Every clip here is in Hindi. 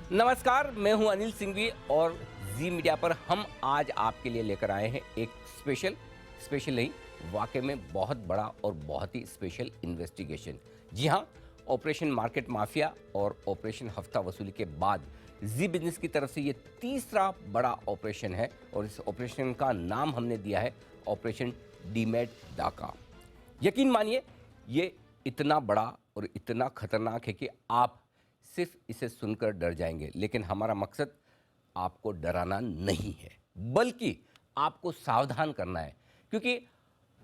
नमस्कार, मैं हूं अनिल सिंघवी और जी मीडिया पर हम आज आपके लिए लेकर आए हैं एक स्पेशल नहीं, वाकई में बहुत बड़ा और बहुत ही स्पेशल इन्वेस्टिगेशन। जी हां, ऑपरेशन मार्केट माफिया और ऑपरेशन हफ्ता वसूली के बाद जी बिजनेस की तरफ से ये तीसरा बड़ा ऑपरेशन है और इस ऑपरेशन का नाम हमने दिया है ऑपरेशन डीमैट डाका। यकीन मानिए, ये इतना बड़ा और इतना खतरनाक है कि आप सिर्फ इसे सुनकर डर जाएंगे, लेकिन हमारा मकसद आपको डराना नहीं है, बल्कि आपको सावधान करना है। क्योंकि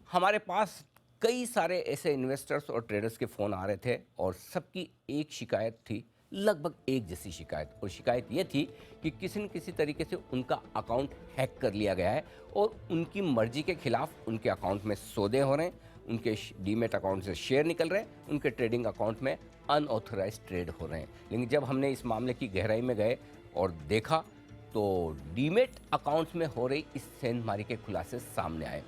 हमारे पास कई सारे ऐसे इन्वेस्टर्स और ट्रेडर्स के फ़ोन आ रहे थे और सबकी एक शिकायत थी, लगभग एक जैसी शिकायत। और शिकायत ये थी कि किसी न किसी तरीके से उनका अकाउंट हैक कर लिया गया है और उनकी मर्जी के खिलाफ उनके अकाउंट में सौदे हो रहे हैं, उनके डीमेट अकाउंट से शेयर निकल रहे हैं, उनके ट्रेडिंग अकाउंट में अनऑथराइज ट्रेड हो रहे हैं। लेकिन जब हमने इस मामले की गहराई में गए और देखा तो डीमेट अकाउंट्स में हो रही इस सेंधमारी के खुलासे सामने आए।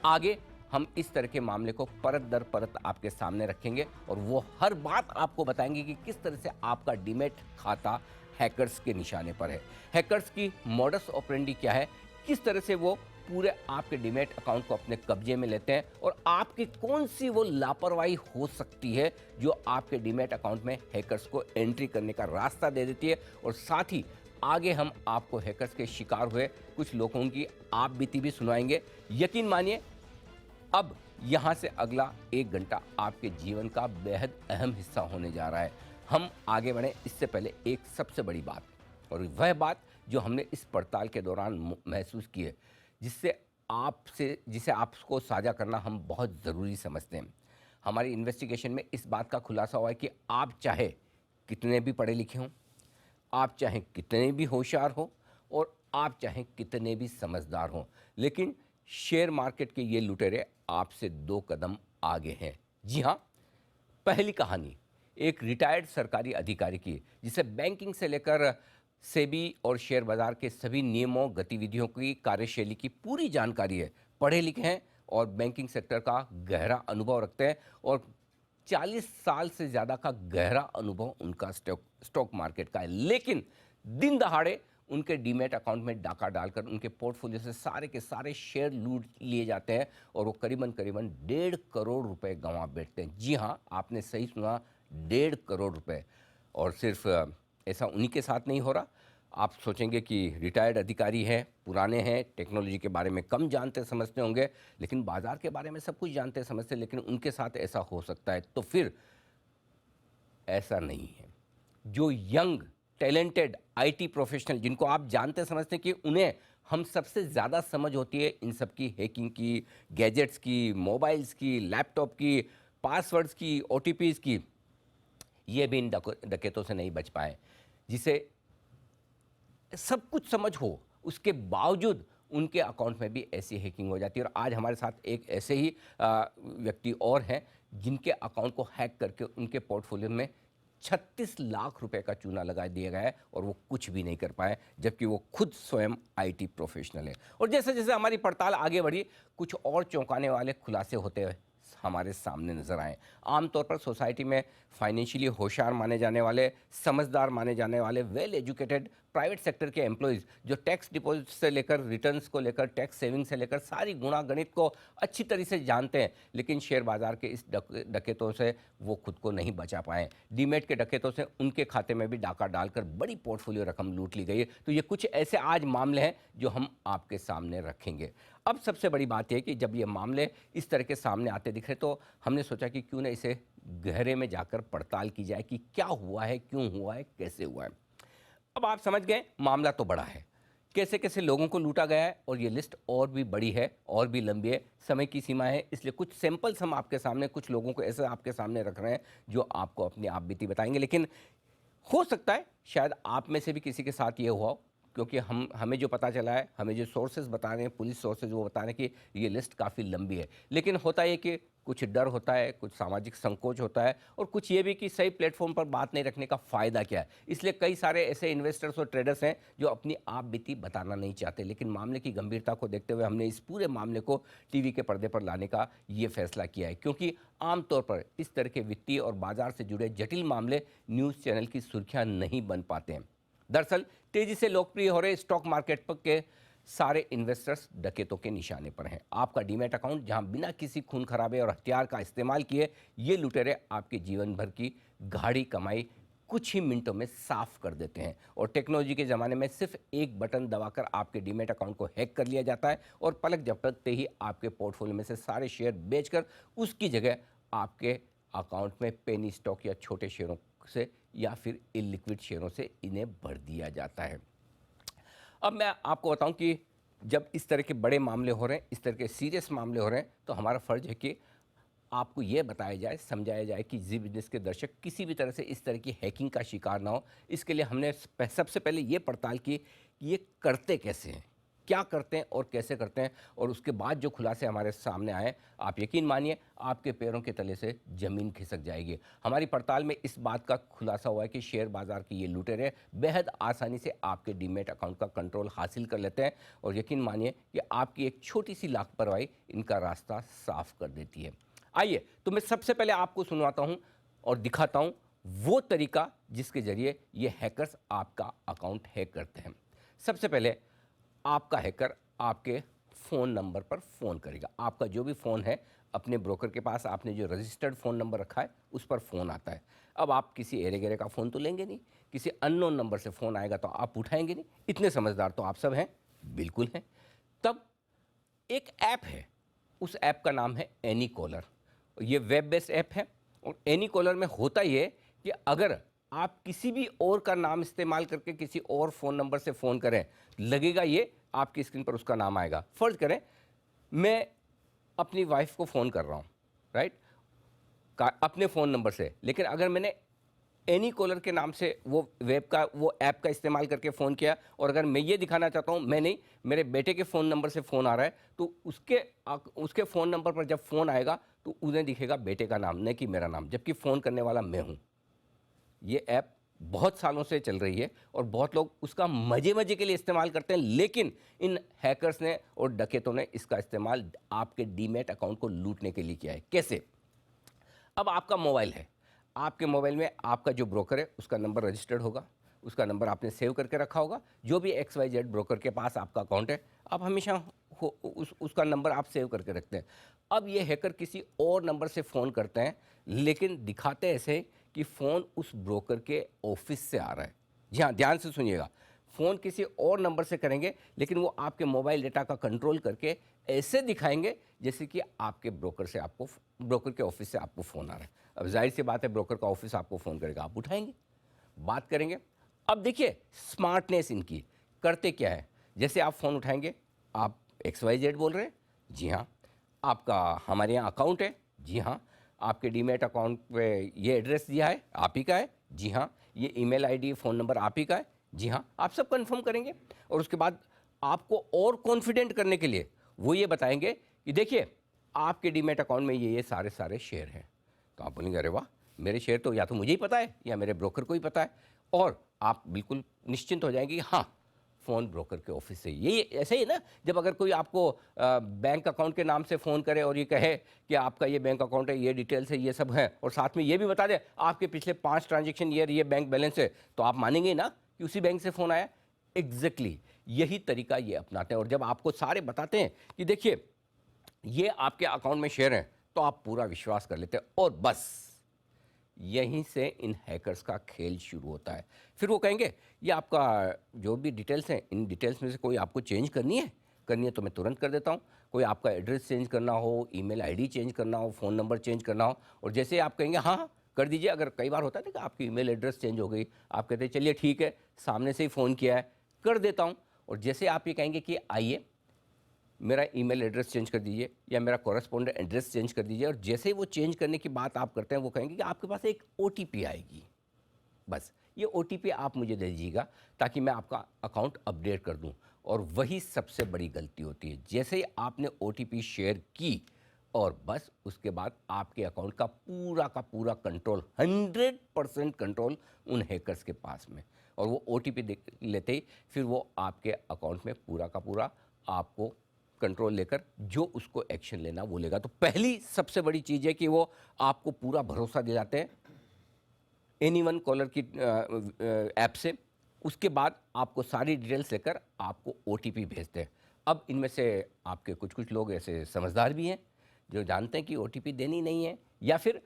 आगे हम इस तरह के मामले को परत दर परत आपके सामने रखेंगे और वो हर बात आपको बताएंगे कि किस तरह से आपका डीमेट खाता हैकर्स के निशाने पर है, हैकर्स की मॉडस ऑपरेंडी क्या है, किस तरह से वो पूरे आपके डीमेट अकाउंट को अपने कब्जे में लेते हैं और आपकी कौन सी वो लापरवाही हो सकती है जो आपके डीमेट अकाउंट में हैकर्स को एंट्री करने का रास्ता दे देती है। और साथ ही आगे हम आपको हैकर्स के शिकार हुए कुछ लोगों की आप बीती भी सुनाएंगे। यकीन मानिए, अब यहाँ से अगला 1 घंटा आपके जीवन का बेहद अहम हिस्सा होने जा रहा है। हम आगे बढ़ें इससे पहले एक सबसे बड़ी बात, और वह बात जो हमने इस पड़ताल के दौरान महसूस की है, जिसे आपको साझा करना हम बहुत ज़रूरी समझते हैं। हमारी इन्वेस्टिगेशन में इस बात का खुलासा हुआ है कि आप चाहे कितने भी पढ़े लिखे हों, आप चाहे कितने भी होशियार हो और आप चाहे कितने भी समझदार हों, लेकिन शेयर मार्केट के ये लुटेरे आपसे 2 कदम आगे हैं। जी हाँ, पहली कहानी एक रिटायर्ड सरकारी अधिकारी की, जिसे बैंकिंग से लेकर सेबी और शेयर बाजार के सभी नियमों, गतिविधियों की कार्यशैली की पूरी जानकारी है। पढ़े लिखे हैं और बैंकिंग सेक्टर का गहरा अनुभव रखते हैं और 40 साल से ज़्यादा का गहरा अनुभव उनका स्टॉक मार्केट का है। लेकिन दिन दहाड़े उनके डीमेट अकाउंट में डाका डालकर उनके पोर्टफोलियो से सारे के सारे शेयर लूट लिए जाते हैं और वो करीबन करीबन 1.5 करोड़ रुपए गंवा बैठते हैं। जी हाँ, आपने सही सुना, 1.5 करोड़ रुपए। और सिर्फ ऐसा उन्हीं के साथ नहीं हो रहा। आप सोचेंगे कि रिटायर्ड अधिकारी हैं, पुराने हैं, टेक्नोलॉजी के बारे में कम जानते समझते होंगे, लेकिन बाजार के बारे में सब कुछ जानते समझते, लेकिन उनके साथ ऐसा हो सकता है। तो फिर ऐसा नहीं है। जो यंग टैलेंटेड आईटी प्रोफेशनल, जिनको आप जानते समझते हैं कि उन्हें हम सबसे ज़्यादा समझ होती है इन सब की, हैकिंग की, गैजेट्स की, मोबाइल्स की, लैपटॉप की, पासवर्ड्स की, ओटीपीज़ की, ये भी इन डकैतों से नहीं बच पाए। जिसे सब कुछ समझ हो, उसके बावजूद उनके अकाउंट में भी ऐसी हैकिंग हो जाती है। और आज हमारे साथ एक ऐसे ही व्यक्ति और हैं जिनके अकाउंट को हैक करके उनके पोर्टफोलियो में 36 लाख रुपए का चूना लगा दिया गया है और वो कुछ भी नहीं कर पाए, जबकि वो खुद स्वयं आईटी प्रोफेशनल है। और जैसे जैसे हमारी पड़ताल आगे बढ़ी, कुछ और चौंकाने वाले खुलासे होते हुए हमारे सामने नजर आए। आमतौर पर सोसाइटी में फाइनेंशियली होशियार माने जाने वाले, समझदार माने जाने वाले, वेल एजुकेटेड प्राइवेट सेक्टर के एम्प्लॉयज़ जो टैक्स डिपॉजिट से लेकर रिटर्न्स को लेकर, टैक्स सेविंग से लेकर सारी गुणा गणित को अच्छी तरह से जानते हैं, लेकिन शेयर बाजार के इस डकैतों से वो खुद को नहीं बचा पाए। डीमेट के डकैतों से उनके खाते में भी डाका डालकर बड़ी पोर्टफोलियो रकम लूट ली गई है। तो ये कुछ ऐसे आज मामले हैं जो हम आपके सामने रखेंगे। अब सबसे बड़ी बात यह है कि जब ये मामले इस तरह के सामने आते दिख रहे, तो हमने सोचा कि क्यों ना इसे गहरे में जाकर पड़ताल की जाए कि क्या हुआ है, क्यों हुआ है, कैसे हुआ है। अब आप समझ गए, मामला तो बड़ा है, कैसे कैसे लोगों को लूटा गया है, और ये लिस्ट और भी बड़ी है, और भी लंबी है, समय की सीमा है, इसलिए कुछ सैंपल्स हम आपके सामने, कुछ लोगों को ऐसे आपके सामने रख रहे हैं जो आपको अपनी आप बीती बताएंगे। लेकिन हो सकता है शायद आप में से भी किसी के साथ ये हुआ हो, क्योंकि हमें जो पता चला है, हमें जो सोर्सेज बता रहे हैं, पुलिस सोर्सेज, वो बता रहे हैं कि ये लिस्ट काफ़ी लंबी है। लेकिन होता है कि कुछ डर होता है, कुछ सामाजिक संकोच होता है, और कुछ ये भी कि सही प्लेटफॉर्म पर बात नहीं रखने का फ़ायदा क्या है। इसलिए कई सारे ऐसे इन्वेस्टर्स और ट्रेडर्स हैं जो अपनी आप बीती बताना नहीं चाहते। लेकिन मामले की गंभीरता को देखते हुए हमने इस पूरे मामले को टीवी के पर्दे पर लाने का ये फैसला किया है, क्योंकि आमतौर पर इस तरह के वित्तीय और बाजार से जुड़े जटिल मामले न्यूज़ चैनल की सुर्खियाँ नहीं बन पाते हैं। दरअसल तेजी से लोकप्रिय हो रहे स्टॉक मार्केट पर के सारे इन्वेस्टर्स डकैतों के निशाने पर हैं। आपका डीमैट अकाउंट जहां बिना किसी खून खराबे और हथियार का इस्तेमाल किए ये लुटेरे आपके जीवन भर की गाढ़ी कमाई कुछ ही मिनटों में साफ कर देते हैं। और टेक्नोलॉजी के ज़माने में सिर्फ एक बटन दबाकर आपके डीमैट अकाउंट को हैक कर लिया जाता है और पलक झपकते ही आपके पोर्टफोलियो में से सारे शेयर बेचकर उसकी जगह आपके अकाउंट में पेनी स्टॉक या छोटे शेयरों से या फिर इलिक्विड शेयरों से इन्हें भर दिया जाता है। अब मैं आपको बताऊं कि जब इस तरह के बड़े मामले हो रहे हैं, इस तरह के सीरियस मामले हो रहे हैं, तो हमारा फ़र्ज़ है कि आपको ये बताया जाए, समझाया जाए कि जी बिज़नेस के दर्शक किसी भी तरह से इस तरह की हैकिंग का शिकार ना हो। इसके लिए हमने सबसे पहले ये पड़ताल की कि ये करते कैसे हैं, क्या करते हैं और कैसे करते हैं, और उसके बाद जो खुलासे हमारे सामने आए, आप यकीन मानिए आपके पैरों के तले से ज़मीन खिसक जाएगी। हमारी पड़ताल में इस बात का खुलासा हुआ है कि शेयर बाज़ार के ये लुटेरे बेहद आसानी से आपके डीमैट अकाउंट का कंट्रोल हासिल कर लेते हैं और यकीन मानिए कि आपकी एक छोटी सी लापरवाही इनका रास्ता साफ कर देती है। आइए तो मैं सबसे पहले आपको सुनवाता हूं और दिखाता हूं वो तरीका जिसके जरिए ये हैकर्स आपका अकाउंट हैक करते हैं। सबसे पहले आपका हैकर आपके फ़ोन नंबर पर फ़ोन करेगा। आपका जो भी फ़ोन है, अपने ब्रोकर के पास आपने जो रजिस्टर्ड फ़ोन नंबर रखा है उस पर फ़ोन आता है। अब आप किसी एरे गेरे का फ़ोन तो लेंगे नहीं, किसी अननोन नंबर से फ़ोन आएगा तो आप उठाएंगे नहीं। इतने समझदार तो आप सब हैं, बिल्कुल हैं। तब एक ऐप है, उस ऐप का नाम है एनी कॉलर। ये वेब बेस्ड ऐप है और एनी कॉलर में होता ये कि अगर आप किसी भी और का नाम इस्तेमाल करके किसी और फ़ोन नंबर से फ़ोन करें, लगेगा ये आपकी स्क्रीन पर उसका नाम आएगा। फ़र्ज़ करें मैं अपनी वाइफ को फ़ोन कर रहा हूँ, राइट, अपने फ़ोन नंबर से, लेकिन अगर मैंने एनी कॉलर के नाम से वो वेब का वो ऐप का इस्तेमाल करके फ़ोन किया और अगर मैं ये दिखाना चाहता हूँ, मैं नहीं, मेरे बेटे के फ़ोन नंबर से फ़ोन आ रहा है, तो उसके फ़ोन नंबर पर जब फ़ोन आएगा तो उन्हें दिखेगा बेटे का नाम, न कि मेरा नाम, जबकि फ़ोन करने वाला मैं हूँ। ये ऐप बहुत सालों से चल रही है और बहुत लोग उसका मज़े मज़े के लिए इस्तेमाल करते हैं, लेकिन इन हैकर्स ने और डकैतों ने इसका इस्तेमाल आपके डीमैट अकाउंट को लूटने के लिए किया है। कैसे? अब आपका मोबाइल है, आपके मोबाइल में आपका जो ब्रोकर है उसका नंबर रजिस्टर्ड होगा, उसका नंबर आपने सेव करके रखा होगा। जो भी XYZ ब्रोकर के पास आपका अकाउंट है, आप हमेशा उसका नंबर आप सेव करके रखते हैं। अब ये हैकर किसी और नंबर से फ़ोन करते हैं, लेकिन दिखाते ऐसे कि फ़ोन उस ब्रोकर के ऑफिस से आ रहा है। जी हाँ, ध्यान से सुनिएगा, फ़ोन किसी और नंबर से करेंगे, लेकिन वो आपके मोबाइल डेटा का कंट्रोल करके ऐसे दिखाएंगे जैसे कि आपके ब्रोकर के ऑफिस से आपको फ़ोन आ रहा है। अब जाहिर सी बात है, ब्रोकर का ऑफिस आपको फ़ोन करेगा, आप उठाएंगे, बात करेंगे। अब देखिए स्मार्टनेस इनकी, करते क्या है, जैसे आप फ़ोन उठाएंगे, आप XYZ बोल रहे हैं, जी हाँ, आपका हमारे यहाँ अकाउंट है, जी हाँ, आपके डीमैट अकाउंट पे ये एड्रेस दिया है, आप ही का है, जी हाँ, ये ईमेल आईडी फ़ोन नंबर आप ही का है, जी हाँ, आप सब कंफर्म करेंगे। और उसके बाद आपको और कॉन्फिडेंट करने के लिए वो ये बताएंगे कि देखिए आपके डीमैट अकाउंट में ये सारे शेयर हैं। तो आप बोलेंगे अरे वाह, मेरे शेयर तो या तो मुझे ही पता है या मेरे ब्रोकर को ही पता है, और आप बिल्कुल निश्चिंत हो जाएंगे कि हाँ, फ़ोन ब्रोकर के ऑफिस से। ये ऐसे ही ना, जब अगर कोई आपको बैंक अकाउंट के नाम से फ़ोन करे और ये कहे कि आपका ये बैंक अकाउंट है, ये डिटेल्स है, ये सब है, और साथ में ये भी बता दे आपके पिछले 5 ट्रांजेक्शन ये बैंक बैलेंस है, तो आप मानेंगे ही ना कि उसी बैंक से फ़ोन आया। एग्जैक्टली यही तरीका ये अपनाते हैं, और जब आपको सारे बताते हैं कि देखिए ये आपके अकाउंट में शेयर हैं, तो आप पूरा विश्वास कर लेते हैं, और बस यहीं से इन हैकर्स का खेल शुरू होता है। फिर वो कहेंगे ये आपका जो भी डिटेल्स हैं, इन डिटेल्स में से कोई आपको चेंज करनी है तो मैं तुरंत कर देता हूँ। कोई आपका एड्रेस चेंज करना हो, ईमेल आईडी चेंज करना हो, फ़ोन नंबर चेंज करना हो, और जैसे आप कहेंगे हाँ हाँ कर दीजिए, अगर कई बार होता है ना कि आपकी ईमेल एड्रेस चेंज हो गई, आप कहते हैं चलिए ठीक है, सामने से ही फ़ोन किया है, कर देता हूँ। और जैसे आप ये कहेंगे कि आइए मेरा ईमेल एड्रेस चेंज कर दीजिए या मेरा कॉरेस्पॉन्डेंट एड्रेस चेंज कर दीजिए, और जैसे ही वो चेंज करने की बात आप करते हैं, वो कहेंगे कि आपके पास एक OTP आएगी, बस ये OTP आप मुझे दे दीजिएगा ताकि मैं आपका अकाउंट अपडेट कर दूं। और वही सबसे बड़ी गलती होती है, जैसे ही आपने OTP शेयर की और बस उसके बाद आपके अकाउंट का पूरा कंट्रोल, 100% कंट्रोल उन हैकर्स के पास में, और वो OTP लेते ही फिर वो आपके अकाउंट में पूरा का पूरा आपको कंट्रोल लेकर जो उसको एक्शन लेना वो लेगा। तो पहली सबसे बड़ी चीज़ है कि वो आपको पूरा भरोसा दिलाते हैं एनी वन कॉलर की ऐप से, उसके बाद आपको सारी डिटेल्स लेकर आपको ओटीपी भेजते हैं। अब इनमें से आपके कुछ कुछ लोग ऐसे समझदार भी हैं जो जानते हैं कि ओटीपी देनी नहीं है, या फिर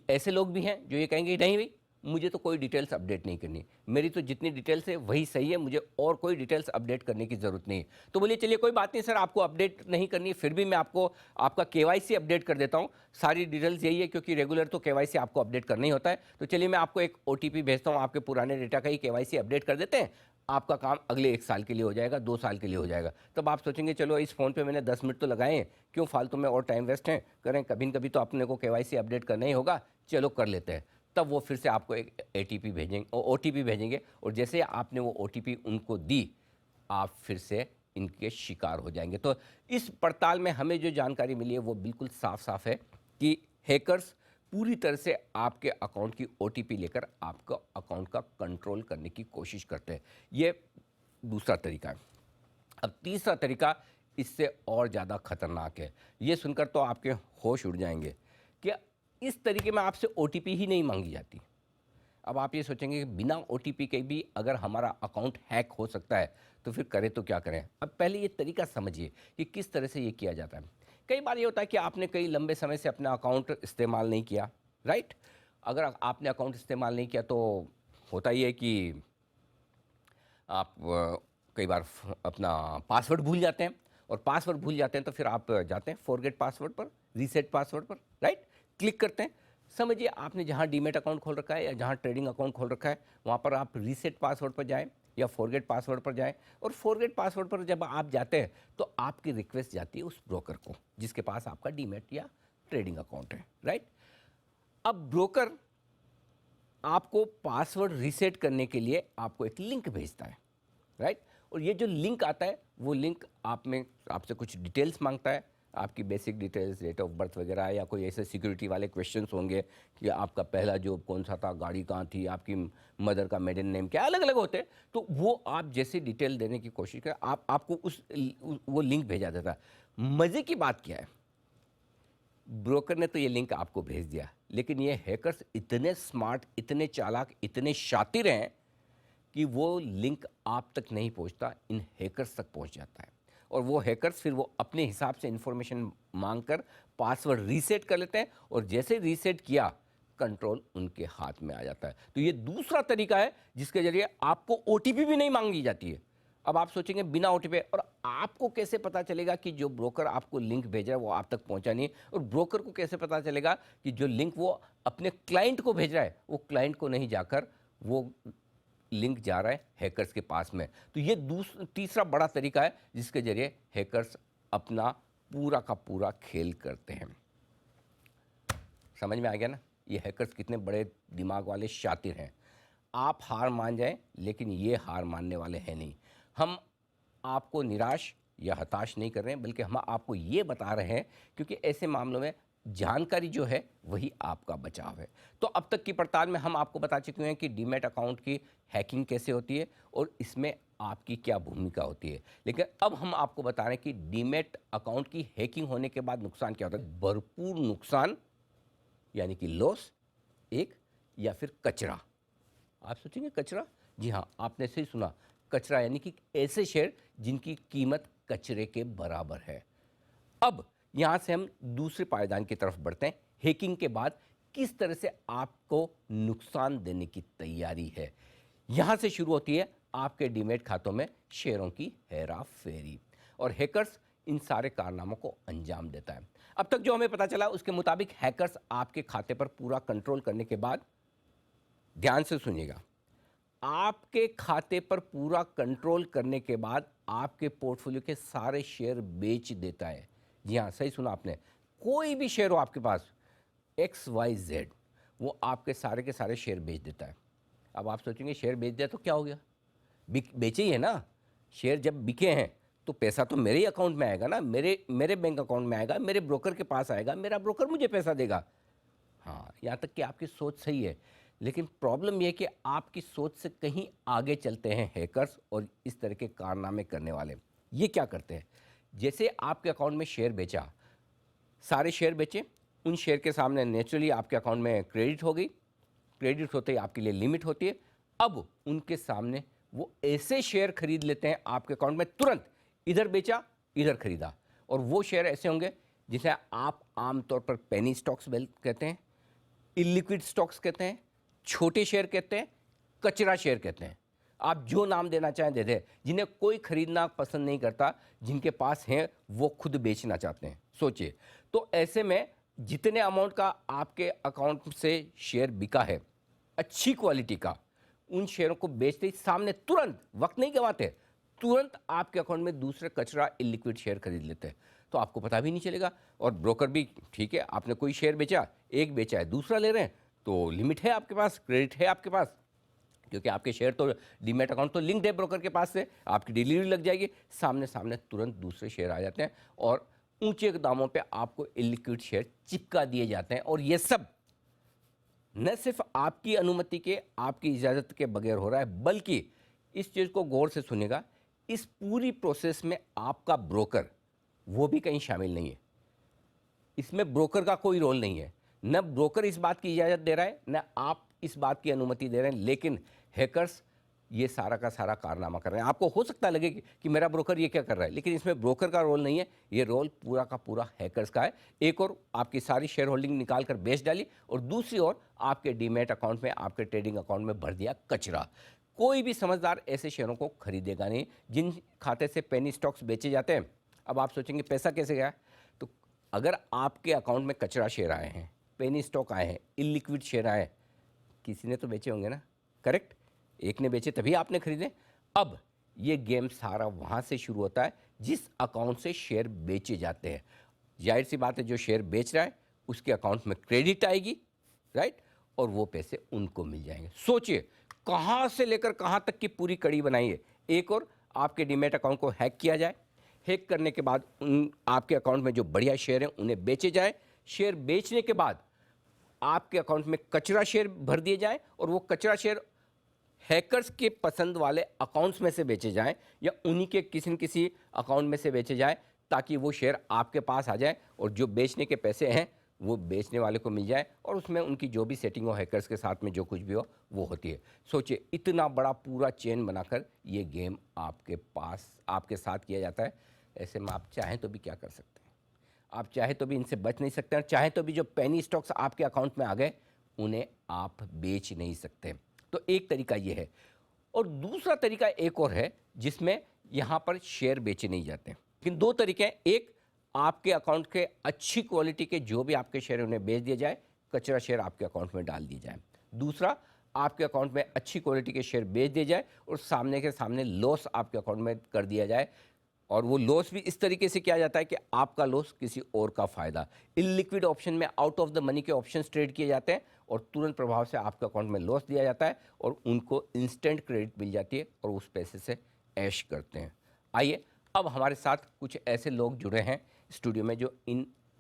ऐसे लोग भी हैं जो ये कहेंगे नहीं भाई मुझे तो कोई डिटेल्स अपडेट नहीं करनी, मेरी तो जितनी डिटेल्स है वही सही है, मुझे और कोई डिटेल्स अपडेट करने की ज़रूरत नहीं है। तो बोलिए चलिए कोई बात नहीं सर, आपको अपडेट नहीं करनी है, फिर भी मैं आपको आपका केवाईसी अपडेट कर देता हूँ। सारी डिटेल्स यही है क्योंकि रेगुलर तो केवाईसी आपको अपडेट करना ही होता है। तो चलिए मैं आपको एक ओटीपी भेजता हूँ, आपके पुराने डेटा का ही केवाईसी अपडेट कर देते हैं, आपका काम अगले 1 साल के लिए हो जाएगा, 2 साल के लिए हो जाएगा। तब आप सोचेंगे चलो इस फ़ोन पे मैंने 10 मिनट तो लगाए हैं, क्यों फालतू में और टाइम वेस्ट है करें, कभी न कभी तो अपने को केवाईसी अपडेट करना ही होगा, चलो कर लेते हैं। तब वो फिर से आपको एक एटीपी भेजेंगे, ओटीपी भेजेंगे, और जैसे आपने वो ओटीपी उनको दी, आप फिर से इनके शिकार हो जाएंगे। तो इस पड़ताल में हमें जो जानकारी मिली है वो बिल्कुल साफ साफ है कि हैकर्स पूरी तरह से आपके अकाउंट की ओटीपी लेकर आपका अकाउंट का कंट्रोल करने की कोशिश करते हैं। ये दूसरा तरीका है। अब तीसरा तरीका इससे और ज़्यादा खतरनाक है। ये सुनकर तो आपके होश उड़ जाएंगे कि इस तरीके में आपसे ओटीपी ही नहीं मांगी जाती। अब आप ये सोचेंगे कि बिना ओटीपी के भी अगर हमारा अकाउंट हैक हो सकता है तो फिर करें तो क्या करें। अब पहले ये तरीका समझिए कि किस तरह से ये किया जाता है। कई बार ये होता है कि आपने कई लंबे समय से अपना अकाउंट इस्तेमाल नहीं किया, राइट। अगर आपने अकाउंट इस्तेमाल नहीं किया तो होता ही है कि आप कई बार अपना पासवर्ड भूल जाते हैं, और पासवर्ड भूल जाते हैं तो फिर आप जाते हैं फॉरगेट पासवर्ड पर, रीसेट पासवर्ड पर, राइट, क्लिक करते हैं। समझिए आपने जहां डीमेट अकाउंट खोल रखा है या जहां ट्रेडिंग अकाउंट खोल रखा है वहां पर आप रीसेट पासवर्ड पर जाएं या फॉरगेट पासवर्ड पर जाएं, और फॉरगेट पासवर्ड पर जब आप जाते हैं तो आपकी रिक्वेस्ट जाती है उस ब्रोकर को जिसके पास आपका डीमेट या ट्रेडिंग अकाउंट है, राइट। अब ब्रोकर आपको पासवर्ड रीसेट करने के लिए आपको एक लिंक भेजता है, राइट। और ये जो लिंक आता है वो लिंक आपसे कुछ डिटेल्स मांगता है, आपकी basic details, date of birth वगैरह, या कोई ऐसे सिक्योरिटी वाले क्वेश्चंस होंगे कि आपका पहला जॉब कौन सा था, गाड़ी कहाँ थी, आपकी मदर का मेडन नेम क्या, अलग अलग होते हैं। तो वो आप जैसे डिटेल देने की कोशिश करें, आपको वो लिंक भेजा देता है। मज़े की बात क्या है, ब्रोकर ने तो ये लिंक आपको भेज दिया, लेकिन ये हैकर्स इतने स्मार्ट, इतने चालाक, इतने शातिर हैं कि वो लिंक आप तक नहीं पहुंचता, इन हैकर्स तक पहुंच जाता है। और वो हैकर्स फिर वो अपने हिसाब से इन्फॉर्मेशन मांगकर पासवर्ड रीसेट कर लेते हैं, और जैसे रीसेट किया कंट्रोल उनके हाथ में आ जाता है। तो ये दूसरा तरीका है जिसके जरिए आपको ओटीपी भी नहीं मांगी जाती है। अब आप सोचेंगे बिना ओटीपी, और आपको कैसे पता चलेगा कि जो ब्रोकर आपको लिंक भेज रहा है वो आप तक पहुंचा नहीं, और ब्रोकर को कैसे पता चलेगा कि जो लिंक वो अपने क्लाइंट को भेज रहा है वो क्लाइंट को नहीं जाकर वो लिंक जा रहा है हैकर्स के पास में। तो ये तीसरा बड़ा तरीका है जिसके जरिए हैकर्स अपना पूरा का पूरा खेल करते हैं। समझ में आ गया ना, ये हैकर्स कितने बड़े दिमाग वाले शातिर हैं। आप हार मान जाएं, लेकिन ये हार मानने वाले हैं नहीं। हम आपको निराश या हताश नहीं कर रहे हैं, बल्कि हम आपको ये बता रहे हैं क्योंकि ऐसे मामलों में जानकारी जो है वही आपका बचाव है। तो अब तक की पड़ताल में हम आपको बता चुके हैं कि डीमैट अकाउंट की हैकिंग कैसे होती है और इसमें आपकी क्या भूमिका होती है। लेकिन अब हम आपको बता रहे हैं कि डीमैट अकाउंट की हैकिंग होने के बाद नुकसान क्या होता है। भरपूर नुकसान, यानी कि लॉस एक, या फिर कचरा। आप सोचेंगे कचरा, जी हाँ, आपने सही सुना, कचरा यानी कि ऐसे शेयर जिनकी कीमत कचरे के बराबर है। अब यहां से हम दूसरे पायदान की तरफ बढ़ते हैं। हैकिंग के बाद किस तरह से आपको नुकसान देने की तैयारी है, यहां से शुरू होती है आपके डीमैट खातों में शेयरों की हेरा फेरी, और हैकर्स इन सारे कारनामों को अंजाम देता है। अब तक जो हमें पता चला उसके मुताबिक हैकर्स आपके खाते पर पूरा कंट्रोल करने के बाद, ध्यान से सुनिएगा, आपके खाते पर पूरा कंट्रोल करने के बाद आपके पोर्टफोलियो के सारे शेयर बेच देता है। जी हाँ, सही सुना आपने, कोई भी शेयर हो आपके पास XYZ, वो आपके सारे के सारे शेयर बेच देता है। अब आप सोचेंगे शेयर बेच दिया तो क्या हो गया, बेचे ही है ना। शेयर जब बिके हैं तो पैसा तो मेरे ही अकाउंट में आएगा ना, मेरे बैंक अकाउंट में आएगा, मेरे ब्रोकर के पास आएगा, मेरा ब्रोकर मुझे पैसा देगा। हाँ, यहाँ तक कि आपकी सोच सही है, लेकिन प्रॉब्लम यह है कि आपकी सोच से कहीं आगे चलते हैं हैकर्स और इस तरह के कारनामे करने वाले। ये क्या करते हैं, जैसे आपके अकाउंट में शेयर बेचा, सारे शेयर बेचे, उन शेयर के सामने नेचुरली आपके अकाउंट में क्रेडिट हो गई। क्रेडिट होते ही आपके लिए लिमिट होती है, अब उनके सामने वो ऐसे शेयर खरीद लेते हैं आपके अकाउंट में तुरंत, इधर बेचा इधर खरीदा, और वो शेयर ऐसे होंगे जिसे आप आमतौर पर पेनी स्टॉक्स कहते हैं, इलिक्विड स्टॉक्स कहते हैं, छोटे शेयर कहते हैं, कचरा शेयर कहते हैं। आप जो नाम देना चाहें दे दें, जिन्हें कोई खरीदना पसंद नहीं करता, जिनके पास हैं वो खुद बेचना चाहते हैं। सोचिए, तो ऐसे में जितने अमाउंट का आपके अकाउंट से शेयर बिका है अच्छी क्वालिटी का, उन शेयरों को बेचते ही सामने तुरंत, वक्त नहीं गंवाते, तुरंत आपके अकाउंट में दूसरे कचरा इलिक्विड शेयर खरीद लेते हैं, तो आपको पता भी नहीं चलेगा। और ब्रोकर भी, ठीक है, आपने कोई शेयर बेचा, एक बेचा है, दूसरा ले रहे हैं, तो लिमिट है आपके पास, क्रेडिट है आपके पास, क्योंकि आपके शेयर तो डीमैट अकाउंट तो लिंक्ड है ब्रोकर के पास से, आपकी डिलीवरी लग जाएगी, सामने सामने तुरंत दूसरे शेयर आ जाते हैं और ऊंचे दामों पे आपको इलिक्विड शेयर चिपका दिए जाते हैं। और ये सब न सिर्फ आपकी अनुमति के, आपकी इजाज़त के बगैर हो रहा है, बल्कि इस चीज़ को गौर से सुनिएगा, इस पूरी प्रोसेस में आपका ब्रोकर वो भी कहीं शामिल नहीं है। इसमें ब्रोकर का कोई रोल नहीं है, न ब्रोकर इस बात की इजाज़त दे रहा है, न आप इस बात की अनुमति दे रहे हैं, लेकिन हैकर्स ये सारा का सारा कारनामा कर रहे हैं। आपको हो सकता लगे कि मेरा ब्रोकर ये क्या कर रहा है, लेकिन इसमें ब्रोकर का रोल नहीं है, ये रोल पूरा का पूरा हैकर्स का है। एक और आपकी सारी शेयर होल्डिंग निकाल कर बेच डाली, और दूसरी ओर आपके डीमैट अकाउंट में, आपके ट्रेडिंग अकाउंट में भर दिया कचरा। कोई भी समझदार ऐसे शेयरों को खरीदेगा नहीं, जिन खाते से पेनी स्टॉक्स बेचे जाते हैं। अब आप सोचेंगे पैसा कैसे गया, तो अगर आपके अकाउंट में कचरा शेयर आए हैं, पेनी स्टॉक आए हैं, इलिक्विड शेयर आए, किसी ने तो बेचे होंगे ना, करेक्ट, एक ने बेचे तभी आपने खरीदे। अब ये गेम सारा वहाँ से शुरू होता है जिस अकाउंट से शेयर बेचे जाते हैं। जाहिर सी बात है, जो शेयर बेच रहा है उसके अकाउंट में क्रेडिट आएगी, राइट, और वो पैसे उनको मिल जाएंगे। सोचिए कहाँ से लेकर कहाँ तक की पूरी कड़ी बनाई है। एक और आपके डीमैट अकाउंट को हैक किया जाए, हैक करने के बाद उन आपके अकाउंट में जो बढ़िया शेयर हैं उन्हें बेचे जाए, शेयर बेचने के बाद आपके अकाउंट में कचरा शेयर भर दिए जाए, और वो कचरा शेयर हैकर्स के पसंद वाले अकाउंट्स में से बेचे जाएं, या उन्हीं के किसी न किसी अकाउंट में से बेचे जाएं, ताकि वो शेयर आपके पास आ जाए और जो बेचने के पैसे हैं वो बेचने वाले को मिल जाए, और उसमें उनकी जो भी सेटिंग हो हैकर्स के साथ में, जो कुछ भी हो वो होती है। सोचिए इतना बड़ा पूरा चेन बनाकर ये गेम आपके पास, आपके साथ किया जाता है। ऐसे में आप चाहें तो भी क्या कर सकते हैं, आप चाहे तो भी इनसे बच नहीं सकते, और चाहे तो भी जो पेनी स्टॉक्स आपके अकाउंट में आ गए उन्हें आप बेच नहीं सकते। तो एक तरीका ये है, और दूसरा तरीका एक और है जिसमें यहाँ पर शेयर बेचे नहीं जाते। लेकिन दो तरीके हैं, एक आपके अकाउंट के अच्छी क्वालिटी के जो भी आपके शेयर उन्हें बेच दिया जाए, कचरा शेयर आपके अकाउंट में डाल दिए जाए। दूसरा, आपके अकाउंट में अच्छी क्वालिटी के शेयर बेच दिए जाए और सामने के सामने लॉस आपके अकाउंट में कर दिया जाए, और वो लॉस भी इस तरीके से किया जाता है कि आपका लॉस किसी और का फायदा। इलिक्विड ऑप्शन में आउट ऑफ द मनी के ऑप्शंस ट्रेड किए जाते हैं, और तुरंत प्रभाव से आपके अकाउंट में लॉस दिया जाता है, और उनको इंस्टेंट क्रेडिट मिल जाती है, और उस पैसे से ऐश करते हैं। आइए अब हमारे साथ कुछ ऐसे लोग जुड़े हैं स्टूडियो में जो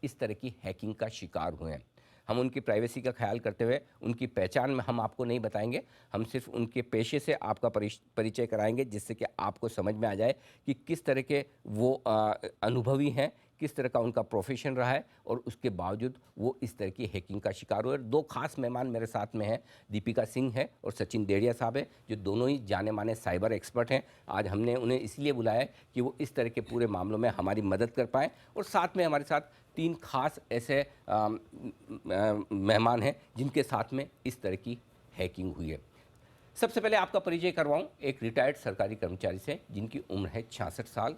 इस तरह की हैकिंग का शिकार हुए हैं। हम उनकी प्राइवेसी का ख्याल करते हुए उनकी पहचान में हम आपको नहीं बताएंगे, हम सिर्फ उनके पेशे से आपका परिचय कराएंगे, जिससे कि आपको समझ में आ जाए कि किस तरह के वो अनुभवी हैं, किस तरह का उनका प्रोफेशन रहा है, और उसके बावजूद वो इस तरह की हैकिंग का शिकार हुए। दो खास मेहमान मेरे साथ में हैं, दीपिका सिंह है और सचिन डेढ़िया साहब है, जो दोनों ही जाने माने साइबर एक्सपर्ट हैं। आज हमने उन्हें इसलिए बुलाया है कि वो इस तरह के पूरे मामलों में हमारी मदद कर पाएँ, और साथ में हमारे साथ तीन खास ऐसे मेहमान हैं जिनके साथ में इस तरह की हैकिंग हुई है। सबसे पहले आपका परिचय करवाऊं एक रिटायर्ड सरकारी कर्मचारी से जिनकी उम्र है 66 साल।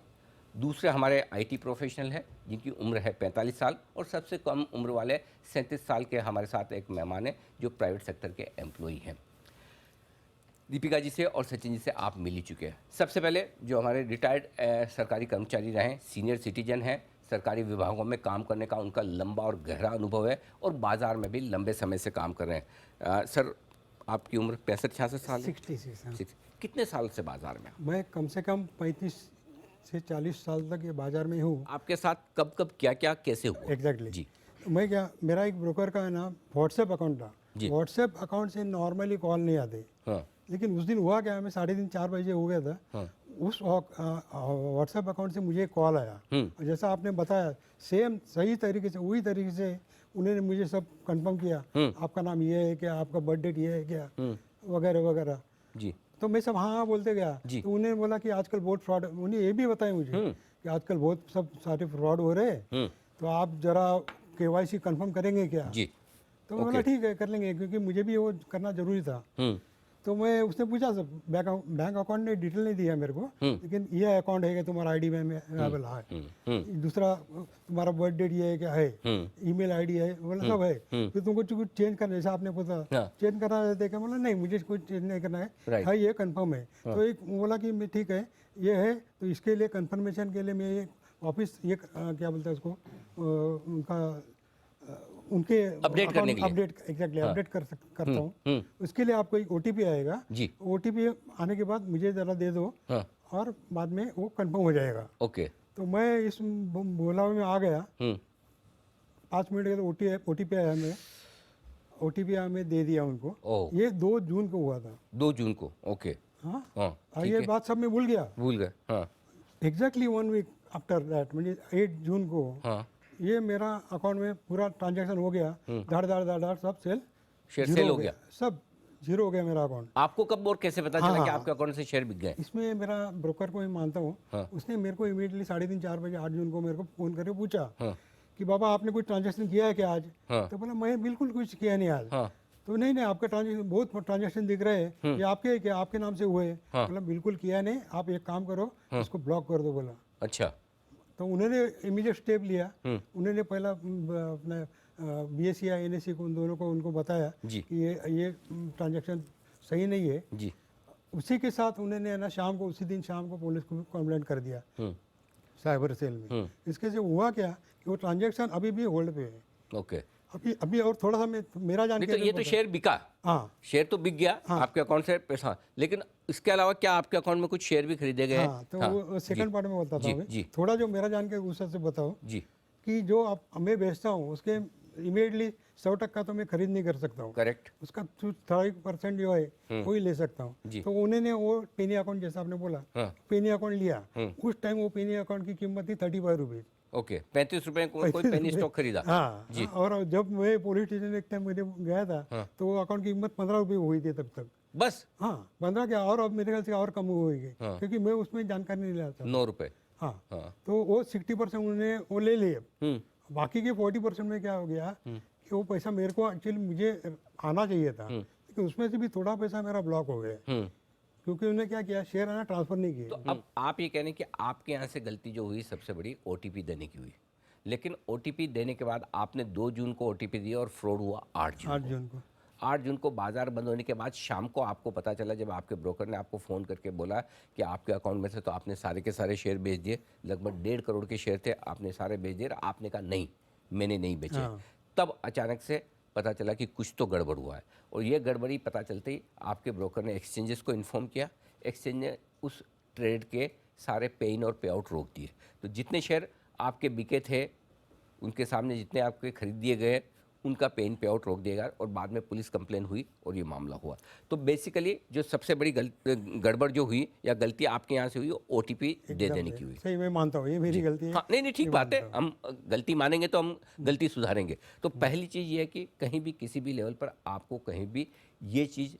दूसरे हमारे आईटी प्रोफेशनल है जिनकी उम्र है 45 साल, और सबसे कम उम्र वाले 37 साल के हमारे साथ एक मेहमान है जो प्राइवेट सेक्टर के एम्प्लॉई हैं। दीपिका जी से और सचिन जी से आप मिल ही चुके हैं। सबसे पहले जो हमारे रिटायर्ड सरकारी कर्मचारी रहे, सीनियर सिटीजन हैं, सरकारी विभागों में काम करने का उनका लंबा और गहरा अनुभव है, और बाज़ार में भी लंबे समय से काम कर रहे हैं। सर, आपकी उम्र 65-66 साल है? 66। कितने साल से बाज़ार में? मैं कम से कम 35 से 40 साल तक ये बाज़ार में हूँ। आपके साथ कब कब क्या क्या कैसे हुआ? एग्जैक्टली जी तो मैं क्या, मेरा एक ब्रोकर का है ना व्हाट्सएप अकाउंट था। व्हाट्सएप अकाउंट से नॉर्मली कॉल नहीं आते। हाँ। लेकिन उस दिन हुआ क्या, हमें 3:30-4 बजे हो गया था। हाँ। उस व्हाट्सएप अकाउंट से मुझे कॉल आया, और जैसा आपने बताया सेम सही तरीके से, वही तरीके से उन्होंने मुझे सब कंफर्म किया, आपका नाम ये है क्या, आपका बर्थ डेट ये है क्या, वगैरह वगैरह। जी तो मैं सब हाँ हाँ बोलते गया। जी। तो उन्होंने बोला कि आजकल बहुत फ्रॉड, उन्हें ये भी बताया मुझे कि आजकल बहुत सब सारे फ्रॉड हो रहे हैं, तो आप जरा KYC कंफर्म करेंगे क्या? जी। तो मैं बोला ठीक है कर लेंगे, क्योंकि मुझे भी वो करना जरूरी था। तो मैं उसने पूछा सब बैंक अकाउंट ने डिटेल नहीं दिया मेरे को, लेकिन ये अकाउंट है कि तुम्हारा आईडी में अवेलेबल है, दूसरा तुम्हारा बर्थ डेट ये है क्या है, ईमेल आईडी है, बोला सब है। फिर तुमको कुछ चेंज करना, जैसा आपने पूछा चेंज करना है, देखा बोला नहीं मुझे कुछ चेंज नहीं करना है, हाँ ये कंफर्म है। तो एक बोला कि मैं ठीक है ये है, तो इसके लिए कंफर्मेशन के लिए मैं ये ऑफिस ये क्या बोलते हैं उसको उनका उनके अपडेट करने के लिए, अपडेट एग्जैक्टली अपडेट करता हूँ। उसके लिए आपको एक OTP आएगा, OTP आने के बाद मुझे ज़रा दे दो और बाद में वो कंफर्म हो जाएगा। ओके। तो मैं इस बोला में आ गया, 5 मिनट के तो OTP आया, मैं OTP आया, मैं दे दिया उनको। ये 2 जून को हुआ था। 2 जून को, ओके। हाँ ये बात सब मैं भूल गए। हाँ एग्जैक्टली 1 वीक आफ्टर दैट, मुझे 8 जून को ये मेरा अकाउंट में पूरा ट्रांजैक्शन हो गया, धड़ सब सेल हो गया, सब जीरो हो गया मेरा अकाउंट। आपको कब और कैसे पता चला कि आपके अकाउंट से शेयर बिक गए? इसमें मेरा ब्रोकर को ही मानता हूँ, उसने मेरे को इमीडिएटली 3:30-4 बजे 8 जून को मेरे को फ़ोन करके पूछा कि बाबा आपने कुछ ट्रांजैक्शन किया है क्या आज? तो बोला मैं बिल्कुल कुछ किया नहीं आज। तो नहीं आपके ट्रांजैक्शन बहुत ट्रांजैक्शन दिख रहे हैं, ये आपके क्या आपके नाम से हुए? बोला बिल्कुल किया नहीं, आप एक काम करो इसको ब्लॉक कर दो। बोला अच्छा। तो उन्होंने इमीडिएट स्टेप लिया, उन्होंने पहला अपना BSE या NSE को उन दोनों को उनको बताया कि ये ट्रांजैक्शन सही नहीं है जी। उसी के साथ उन्होंने ना उसी दिन शाम को पुलिस को कंप्लेंट कर दिया साइबर सेल में। इसके से हुआ क्या कि वो ट्रांजैक्शन अभी भी होल्ड पे है। ओके। अभी और थोड़ा सा मेरा जानकारी, तो ये तो शेयर बिका, हाँ शेयर तो बिक गया, हाँ, आपके अकाउंट से पैसा, लेकिन इसके अलावा क्या आपके अकाउंट में कुछ शेयर भी खरीदे गए? हाँ, तो वो सेकंड पार्ट में बताता हूँ, थोड़ा जो मेरा जानकारी उस से बताओ जी, कि जो मैं बेचता हूँ उसके इमीडिएटली 100% तो मैं खरीद नहीं कर सकता हूँ, करेक्ट, उसका 30% जो है वो ही ले सकता हूँ। तो उन्होंने वो पेनी अकाउंट जैसा आपने बोला, पेनी अकाउंट लिया, उस टाइम वो पेनी अकाउंट की कीमत थी 35 रुपीज। ओके, 35 रुपए कोई पेनी स्टॉक खरीदा। हाँ जी। और जब मैं पुलिस स्टेशन एक टाइम मुझे गया था तो वो अकाउंट की कीमत 15 रुपये हुई थी तब तक, बस। हाँ 15 क्या, और अब मेरे ख्याल से और कम हुई है, क्योंकि मैं उसमें जानकारी नहीं लेता। 9 रुपए। हाँ तो वो 60% उन्होंने वो ले लिए, बाकी के 40% में क्या हो गया कि वो पैसा मेरे को एक्चुअली मुझे आना चाहिए था, लेकिन उसमें से भी थोड़ा पैसा मेरा ब्लॉक हो गया, क्योंकि उन्होंने क्या किया, शेयर आना ट्रांसफर नहीं किया। तो अब आप ये कह रहे हैं कि आपके यहाँ से गलती जो हुई सबसे बड़ी OTP देने की हुई, लेकिन OTP देने के बाद आपने 2 जून को OTP दिया और फ्रॉड हुआ 8 जून को। 8 जून को बाजार बंद होने के बाद शाम को आपको पता चला, जब आपके ब्रोकर ने आपको फ़ोन करके बोला कि आपके अकाउंट में से तो आपने सारे के सारे शेयर बेच दिए, लगभग 1.5 करोड़ के शेयर थे, आपने सारे बेच दिए। आपने कहा नहीं मैंने नहीं बेचे। तब अचानक से पता चला कि कुछ तो गड़बड़ हुआ है, और ये गड़बड़ी पता चलते ही आपके ब्रोकर ने एक्सचेंजेस को इन्फॉर्म किया। एक्सचेंज ने उस ट्रेड के सारे पे इन और पे आउट रोक दिए। तो जितने शेयर आपके बिके थे उनके सामने जितने आपके खरीद दिए गए उनका पे इन पे आउट रोक दिएगा, और बाद में पुलिस कंप्लेन हुई और ये मामला हुआ। तो बेसिकली जो सबसे बड़ी गड़बड़ जो हुई या गलती आपके यहाँ से हुई, OTP दे देने की हुई। सही, मैं मानता हूँ ये मेरी गलती है। हाँ नहीं ठीक बात है, हम गलती मानेंगे तो हम गलती सुधारेंगे। तो पहली चीज़ ये है कि कहीं भी किसी भी लेवल पर आपको कहीं भी ये चीज़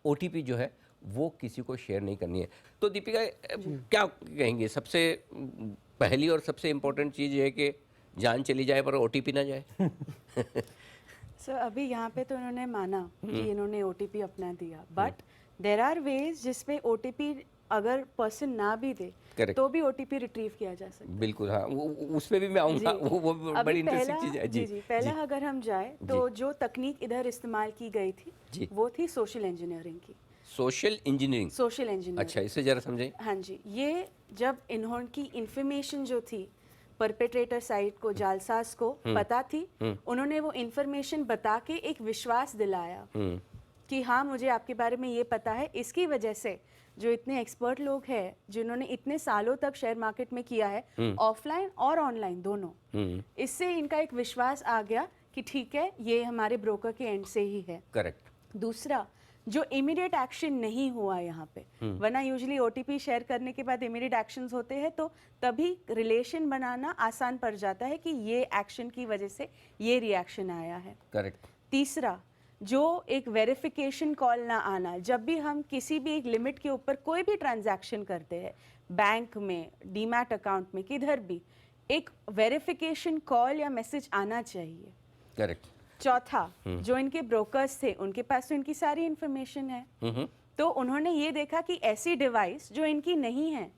OTP जो है वो किसी को शेयर नहीं करनी है। तो दीपिका क्या कहेंगे, सबसे पहली और सबसे इम्पोर्टेंट चीज़ ये है कि जान चली जाए पर OTP ना जाए। सर अभी यहाँ पे तो इन्होंने माना कि इन्होंने OTP अपना दिया, बट देर आर वेज जिसपे OTP अगर पर्सन ना भी दे Correct. तो भी OTP रिट्रीव किया जा सकता है। बिल्कुल हाँ, उस पे भी मैं आऊँगा, वो बड़ी इंटरेस्टिंग चीज़ है जी। पहला अगर हम जाए तो जो तकनीक इधर इस्तेमाल की गई थी वो थी सोशल इंजीनियरिंग की। सोशल इंजीनियरिंग, अच्छा इसे जरा समझें। हाँ जी, ये जब इन्होंने इंफॉर्मेशन जो थी परपेट्रेटर साइट को, जालसाज को पता थी, उन्होंने वो इंफॉर्मेशन बता के एक विश्वास दिलाया कि हाँ मुझे आपके बारे में ये पता है। इसकी वजह से जो इतने एक्सपर्ट लोग हैं जिन्होंने इतने सालों तक शेयर मार्केट में किया है, ऑफलाइन और ऑनलाइन दोनों, इससे इनका एक विश्वास आ गया कि ठीक है ये हमारे ब्रोकर के एंड से ही है। करेक्ट। दूसरा, जो इमीडिएट एक्शन नहीं हुआ यहाँ पे, वरना यूजुअली OTP शेयर करने के बाद इमीडिएट एक्शंस होते हैं, तो तभी रिलेशन बनाना आसान पड़ जाता है कि ये एक्शन की वजह से ये रिएक्शन आया है। करेक्ट। तीसरा, जो एक वेरिफिकेशन कॉल ना आना, जब भी हम किसी भी एक लिमिट के ऊपर कोई भी ट्रांजैक्शन करते हैं, बैंक में, डीमैट अकाउंट में, किधर भी, एक वेरिफिकेशन कॉल या मैसेज आना चाहिए। करेक्ट। चौथा, जो इनके ब्रोकर्स थे उनके पास तो इनकी सारी इंफॉर्मेशन है, तो उन्होंने ये देखा कि ऐसी डिवाइस जो इनकी नहीं है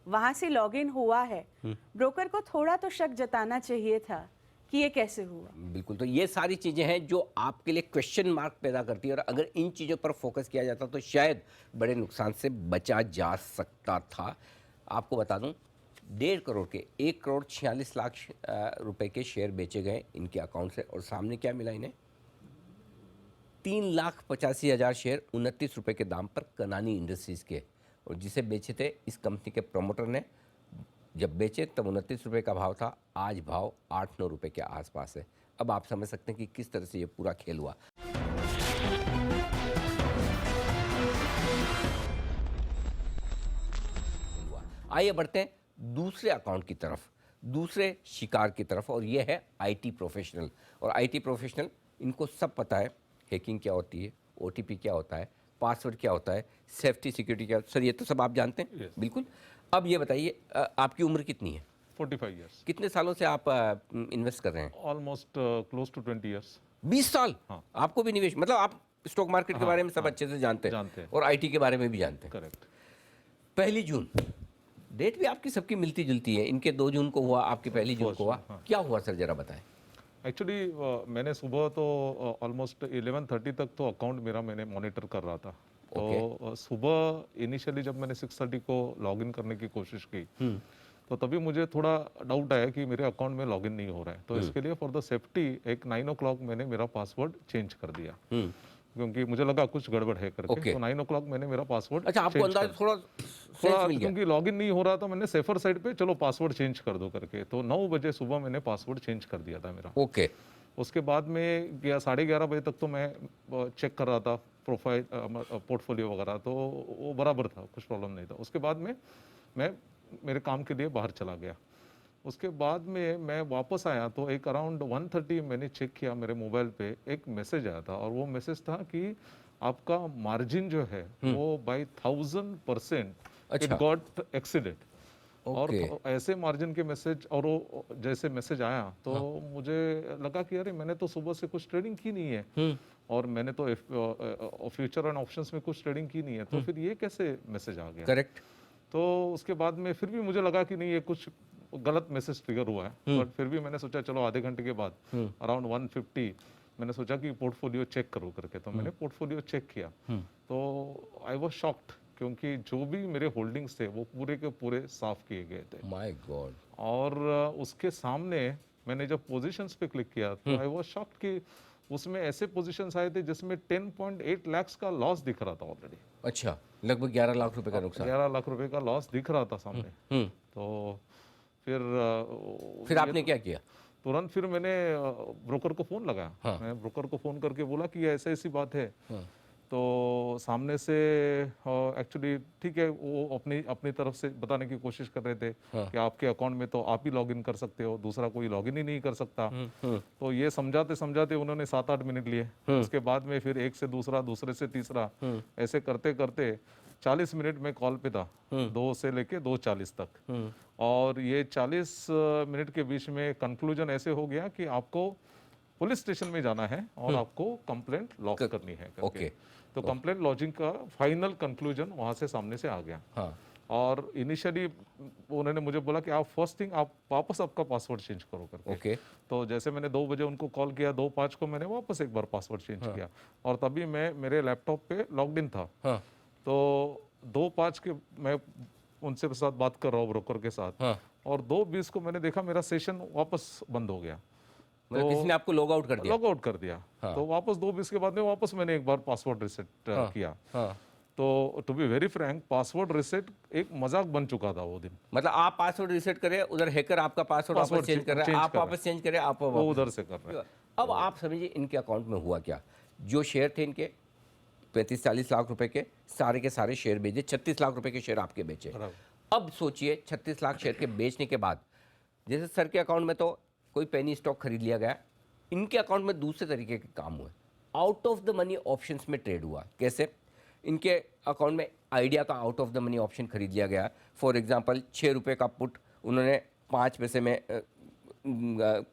वहां से लॉगिन हुआ है, ब्रोकर को थोड़ा तो शक जताना चाहिए था कि ये कैसे हुआ। बिल्कुल, तो ये सारी चीज़ें हैं जो आपके लिए क्वेश्चन मार्क पैदा करती है, और अगर इन चीज़ों पर फोकस किया जाता तो शायद बड़े नुकसान से बचा जा सकता था। आपको बता दूं, 1.5 करोड़ के 1 करोड़ 46 लाख रुपए के शेयर बेचे गए इनके अकाउंट से, और सामने क्या मिला इन्हें? 3,85,000 शेयर 29 रुपये के दाम पर कनानी इंडस्ट्रीज़ के, और जिसे बेचे थे इस कंपनी के प्रमोटर ने। जब बेचे तब 29 रुपये का भाव था, आज भाव 8-9 रुपये के आसपास है। अब आप समझ सकते हैं कि किस तरह से ये पूरा खेल हुआ। आइए बढ़ते हैं दूसरे अकाउंट की तरफ, दूसरे शिकार की तरफ, और ये है आईटी प्रोफेशनल। और आईटी प्रोफेशनल, इनको सब पता है हैकिंग क्या होती है, ओटीपी क्या होता है, पासवर्ड क्या होता है, सेफ्टी सिक्योरिटी क्या, सर ये तो सब आप जानते हैं। Yes. बिल्कुल। अब ये बताइए, आपकी उम्र कितनी है? 45 years. कितने सालों से आप इन्वेस्ट कर रहे हैं? Almost close to 20 years. 20 साल? हाँ। आपको भी निवेश, मतलब आप स्टॉक मार्केट के बारे में सब अच्छे से जानते हैं और आईटी के बारे में भी जानते हैं। करेक्ट। 1 जून डेट भी आपकी सबकी मिलती जुलती है। इनके 2 जून को हुआ, आपके 1 जून को हुआ। क्या हुआ सर, जरा बताएं। एक्चुअली मैंने सुबह तो ऑलमोस्ट 11:30 तक तो अकाउंट मेरा मैंने मॉनिटर कर रहा था। तो सुबह इनिशियली जब मैंने 6:30 को लॉगिन करने की कोशिश की, तो तभी मुझे थोड़ा डाउट आया कि मेरे अकाउंट में लॉगिन नहीं हो रहा है। तो इसके लिए फॉर द सेफ्टी एक 9 o'clock मैंने मेरा पासवर्ड चेंज कर दिया, क्योंकि मुझे लगा कुछ गड़बड़ है करके। तो 9 o'clock मैंने मेरा पासवर्ड, अच्छा, आपको अंदाजा थोड़ा क्योंकि लॉगिन नहीं हो रहा था, मैंने सेफर साइड पे चलो पासवर्ड चेंज कर दो करके, तो 9 बजे सुबह मैंने पासवर्ड चेंज कर दिया था मेरा। ओके। उसके बाद में 11:30 बजे तक तो मैं चेक कर रहा था प्रोफाइल, पोर्टफोलियो वगैरह, तो वो बराबर था, कुछ प्रॉब्लम नहीं था। उसके बाद में मैं मेरे काम के लिए बाहर चला गया। उसके बाद में मैं वापस आया तो एक अराउंड 1:30 मैंने चेक किया, मेरे मोबाइल पे एक मैसेज आया था, और वो मैसेज था कि आपका मार्जिन जो है वो बाय 1000% इट गॉट एक्सीडेड। और तो ऐसे मार्जिन के मैसेज, और वो जैसे मैसेज आया तो मुझे लगा कि अरे मैंने तो सुबह से कुछ ट्रेडिंग की नहीं है, और मैंने तो फ्यूचर एंड ऑप्शंस में कुछ ट्रेडिंग की नहीं है, तो फिर ये कैसे मैसेज आ गया? करेक्ट। तो उसके बाद में फिर भी मुझे लगा कि नहीं, ये कुछ गलत मैसेज ट्रिगर हुआ है, बट फिर भी मैंने सोचा चलो आधे घंटे के बाद अराउंड 1:50 मैंने सोचा कि पोर्टफोलियो चेक करो करके। तो मैंने पोर्टफोलियो चेक किया, तो आई वाज शॉक्ड, क्योंकि जो भी मेरे होल्डिंग्स थे वो पूरे के पूरे साफ किए गए थे। My God. और उसके सामने मैंने जब पोजीशंस पे क्लिक किया तो आई वाज शॉक्ड कि उसमें ऐसे पोजीशंस आए थे जिसमें 10.8 लाख का लॉस दिख रहा था ऑलरेडी। अच्छा, लगभग 11 लाख रुपए का नुकसान। 11 लाख रुपए का लॉस दिख रहा था सामने। तो फिर आपने क्या किया? तुरंत फिर मैंने ब्रोकर को फोन लगाया। मैं ब्रोकर को फोन करके बोला कि ऐसा ऐसी बात है। तो सामने से एक्चुअली ठीक है, वो अपनी तरफ से बताने की कोशिश कर रहे थे कि आपके अकाउंट में तो आप ही लॉगिन कर सकते हो, दूसरा कोई लॉगिन ही नहीं कर सकता। तो ये समझाते समझाते उन्होंने 7-8 मिनट लिए। उसके बाद में फिर एक से दूसरा, दूसरे से तीसरा, ऐसे करते करते 40 मिनट में कॉल पे था, 2 से लेके 2:40 तक। और ये 40 मिनट के बीच में कंक्लूजन ऐसे हो गया कि आपको पुलिस स्टेशन में जाना है और आपको कंप्लेंट लॉन्च करनी है करके। तो कंप्लेंट लॉन्चिंग का फाइनल कंक्लूजन वहां से सामने से आ गया। और इनिशियली उन्होंने मुझे बोला कि आप फर्स्ट थिंग आप वापस आपका पासवर्ड चेंज करो करके। तो जैसे मैंने 2 बजे उनको कॉल किया, 2:05 को मैंने वापस एक बार पासवर्ड चेंज किया, और तभी मैं मेरे लैपटॉप पे लॉग्ड इन था। तो 2:05 के मैं उनसे साथ बात कर रहा हूँ ब्रोकर के साथ, और 2:20 को मैंने देखा मेरा सेशन वापस बंद हो गया। तो किसी ने आपको लॉग आउट कर दिया? लॉग आउट कर दिया। तो वापस 2:20 के बाद में वापस मैंने एक बार पासवर्ड रिसेट किया। तो to be very frank, password reset एक मजाक बन चुका था वो दिन। मतलब आप पासवर्ड रिसेट करें, उधर हैकर आपका पासवर्ड वापस चेंज कर रहा है, आप वापस चेंज करें, आप वो उधर से कर रहे हैं। अब आप समझिए इनके अकाउंट में हुआ क्या। जो शेयर थे इनके 35-40 लाख रुपए के, सारे के सारे शेयर बेचे, 36 लाख रुपए के शेयर आपके बेचे। अब सोचिए 36 लाख शेयर के बेचने के बाद, जैसे सर के अकाउंट में तो कोई पेनी स्टॉक खरीद लिया गया, इनके अकाउंट में दूसरे तरीके के काम हुए। Out of the money options में ट्रेड हुआ। कैसे? इनके अकाउंट में आइडिया का out of the money option खरीद लिया गया। फॉर एग्जांपल 6 रुपये का पुट उन्होंने 5 पैसे में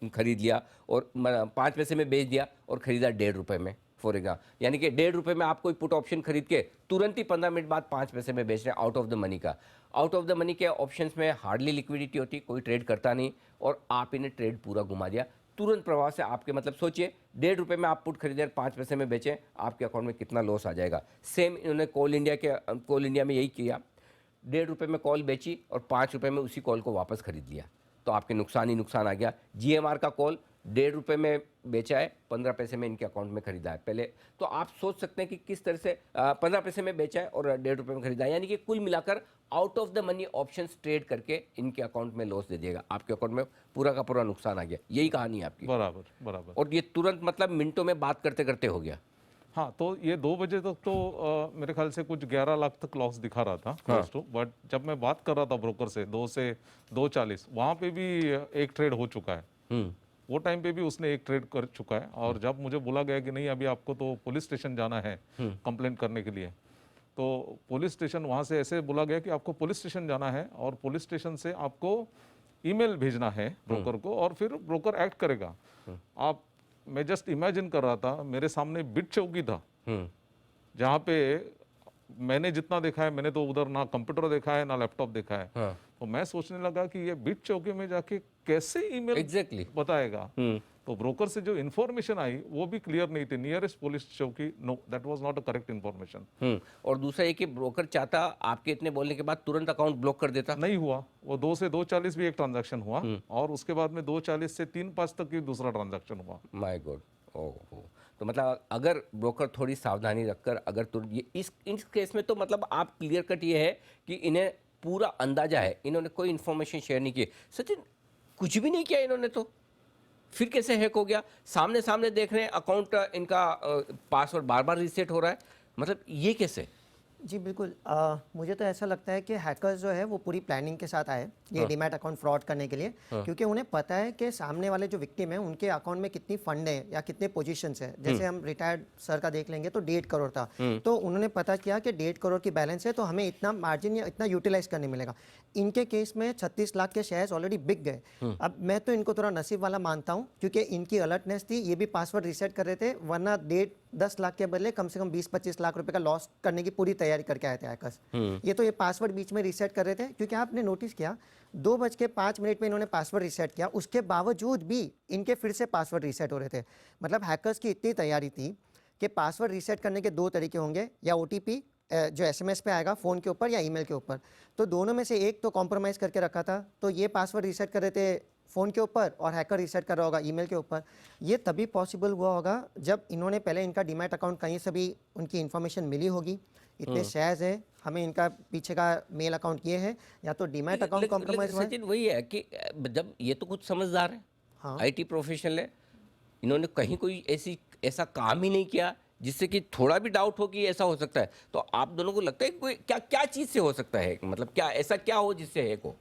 खरीद लिया और 5 पैसे में बेच दिया और ख़रीदा 1.5 रुपये में, फॉर एग्जाम्पल। यानी कि 1.5 रुपये में आप कोई पुट ऑप्शन खरीद के तुरंत ही 15 मिनट बाद 5 पैसे में बेच रहे हैं, आउट ऑफ द मनी का। आउट ऑफ द मनी के ऑप्शंस में हार्डली लिक्विडिटी होती, कोई ट्रेड करता नहीं, और आप इन्हें ट्रेड पूरा घुमा दिया तुरंत प्रभाव से। आपके मतलब सोचिए 1.5 रुपये में आप पुट खरीदे 5 पैसे में बेचें, आपके अकाउंट में कितना लॉस आ जाएगा। सेम इन्होंने कोल इंडिया में यही किया। 1.5 रुपये में कॉल बेची और 5 रुपये में उसी कॉल को वापस खरीद लिया, तो आपके नुकसान ही नुकसान आ गया। GMR का कॉल 1.5 रुपये में बेचा है, 15 पैसे में इनके अकाउंट में खरीदा है पहले। तो आप सोच सकते हैं कि किस तरह से 15 पैसे में बेचा है और 1.5 रुपये में खरीदा है, यानी कि कुल मिलाकर out of the money options trade करके इनके अकाउंट में लॉस दे देगा, आपके अकाउंट में पूरा का पूरा नुकसान आ गया। यही कहानी है आपकी। बराबर बराबर। और ये तुरंत मतलब मिनटों में बात करते करते हो गया। हाँ, तो ये 2 बजे तक तो मेरे ख्याल से कुछ 11 लाख तक लॉस दिखा रहा था क्लोज टू। बट जब मैं बात कर रहा था ब्रोकर से 2:40 वहाँ पे भी एक ट्रेड हो चुका है। वो टाइम पे भी उसने एक ट्रेड कर चुका है। और जब मुझे बोला गया कि नहीं अभी आपको तो पुलिस स्टेशन जाना है कंप्लेंट करने के लिए, तो पुलिस स्टेशन वहाँ से ऐसे बोला गया कि आपको पुलिस स्टेशन जाना है और पुलिस स्टेशन से आपको ईमेल भेजना है ब्रोकर को और फिर ब्रोकर एक्ट करेगा। आप मैं जस्ट इमेजिन कर रहा था, मेरे सामने बिट चौकी था जहाँ पे मैंने जितना देखा है, मैंने तो उधर ना कंप्यूटर देखा है ना लैपटॉप देखा है। तो मैं सोचने लगा कि ये बिट चौकी में जाके कैसे ईमेल बताएगा। तो ब्रोकर से जो इन्फॉर्मेशन आई वो भी क्लियर नहीं थी। नियरेस्ट पुलिस चौकी, know that was not a correct information. और दूसरा ये कि ब्रोकर चाहता आपके इतने बोलने के बाद तुरंत अकाउंट ब्लॉक कर देता। नहीं हुआ। वो 2 से 2:40 भी एक ट्रांजैक्शन हुआ और उसके बाद में 2:40 से 3:05 तक भी दूसरा ट्रांजैक्शन हुआ। My God. ओह, तो मतलब अगर ब्रोकर थोड़ी सावधानी रखकर अगर ये इस केस में तो मतलब आप क्लियर कट ये है कि इन्हें पूरा अंदाजा है, इन्होंने कोई इन्फॉर्मेशन शेयर नहीं की। सचिन, कुछ भी नहीं किया इन्होंने, तो फिर कैसे हैक हो गया? सामने सामने देख रहे हैं अकाउंट, इनका पासवर्ड बार बार रीसेट हो रहा है, मतलब ये कैसे? जी बिल्कुल, मुझे तो ऐसा लगता है कि हैकर्स जो है वो पूरी प्लानिंग के साथ आए ये डीमैट अकाउंट फ्रॉड करने के लिए। क्योंकि उन्हें पता है कि सामने वाले जो विक्टिम है उनके अकाउंट में कितनी फंड है या कितने पोजीशंस है। जैसे हम रिटायर्ड सर का देख लेंगे तो 1.5 करोड़ था, तो उन्होंने पता किया कि 1.5 करोड़ की बैलेंस है, तो हमें इतना मार्जिन या इतना यूटिलाइज करने मिलेगा। इनके केस में 36 लाख के शेयर्स ऑलरेडी बिक गए। अब मैं तो इनको थोड़ा नसीब वाला मानता हूँ क्योंकि इनकी अलर्टनेस थी, ये भी पासवर्ड रीसेट कर रहे थे, वरना 10 लाख के बदले कम से कम 20-25 लाख रुपए का लॉस करने की पूरी तैयारी करके आए थे हैकर्स। ये तो ये पासवर्ड बीच में रीसेट कर रहे थे क्योंकि आपने नोटिस किया 2:05 में इन्होंने पासवर्ड रीसेट किया, उसके बावजूद भी इनके फिर से पासवर्ड रीसेट हो रहे थे। मतलब हैकर्स की इतनी तैयारी थी कि पासवर्ड रीसेट करने के 2 तरीके होंगे, या OTP जो SMS पे आएगा फ़ोन के ऊपर या ईमेल के ऊपर, तो दोनों में से एक तो कॉम्प्रोमाइज़ करके रखा था। तो ये पासवर्ड रीसेट कर रहे थे फ़ोन के ऊपर और हैकर रीसेट कर रहा होगा ईमेल के ऊपर। ये तभी पॉसिबल हुआ होगा जब इन्होंने पहले इनका डीमैट अकाउंट कहीं से भी उनकी इन्फॉर्मेशन मिली होगी, इतने शेयर्स है, हमें इनका पीछे का मेल अकाउंट ये है, या तो डीमैट अकाउंट कॉम्प्रोमाइज हुआ है। सचिन वही है कि जब ये तो कुछ समझदार है, हाँ, IT प्रोफेशनल है, इन्होंने कहीं कोई ऐसा काम ही नहीं किया जिससे कि थोड़ा भी डाउट हो कि ऐसा हो सकता है। तो आप दोनों को लगता है कोई क्या चीज़ से हो सकता है, मतलब ऐसा क्या हो जिससे हैक हो?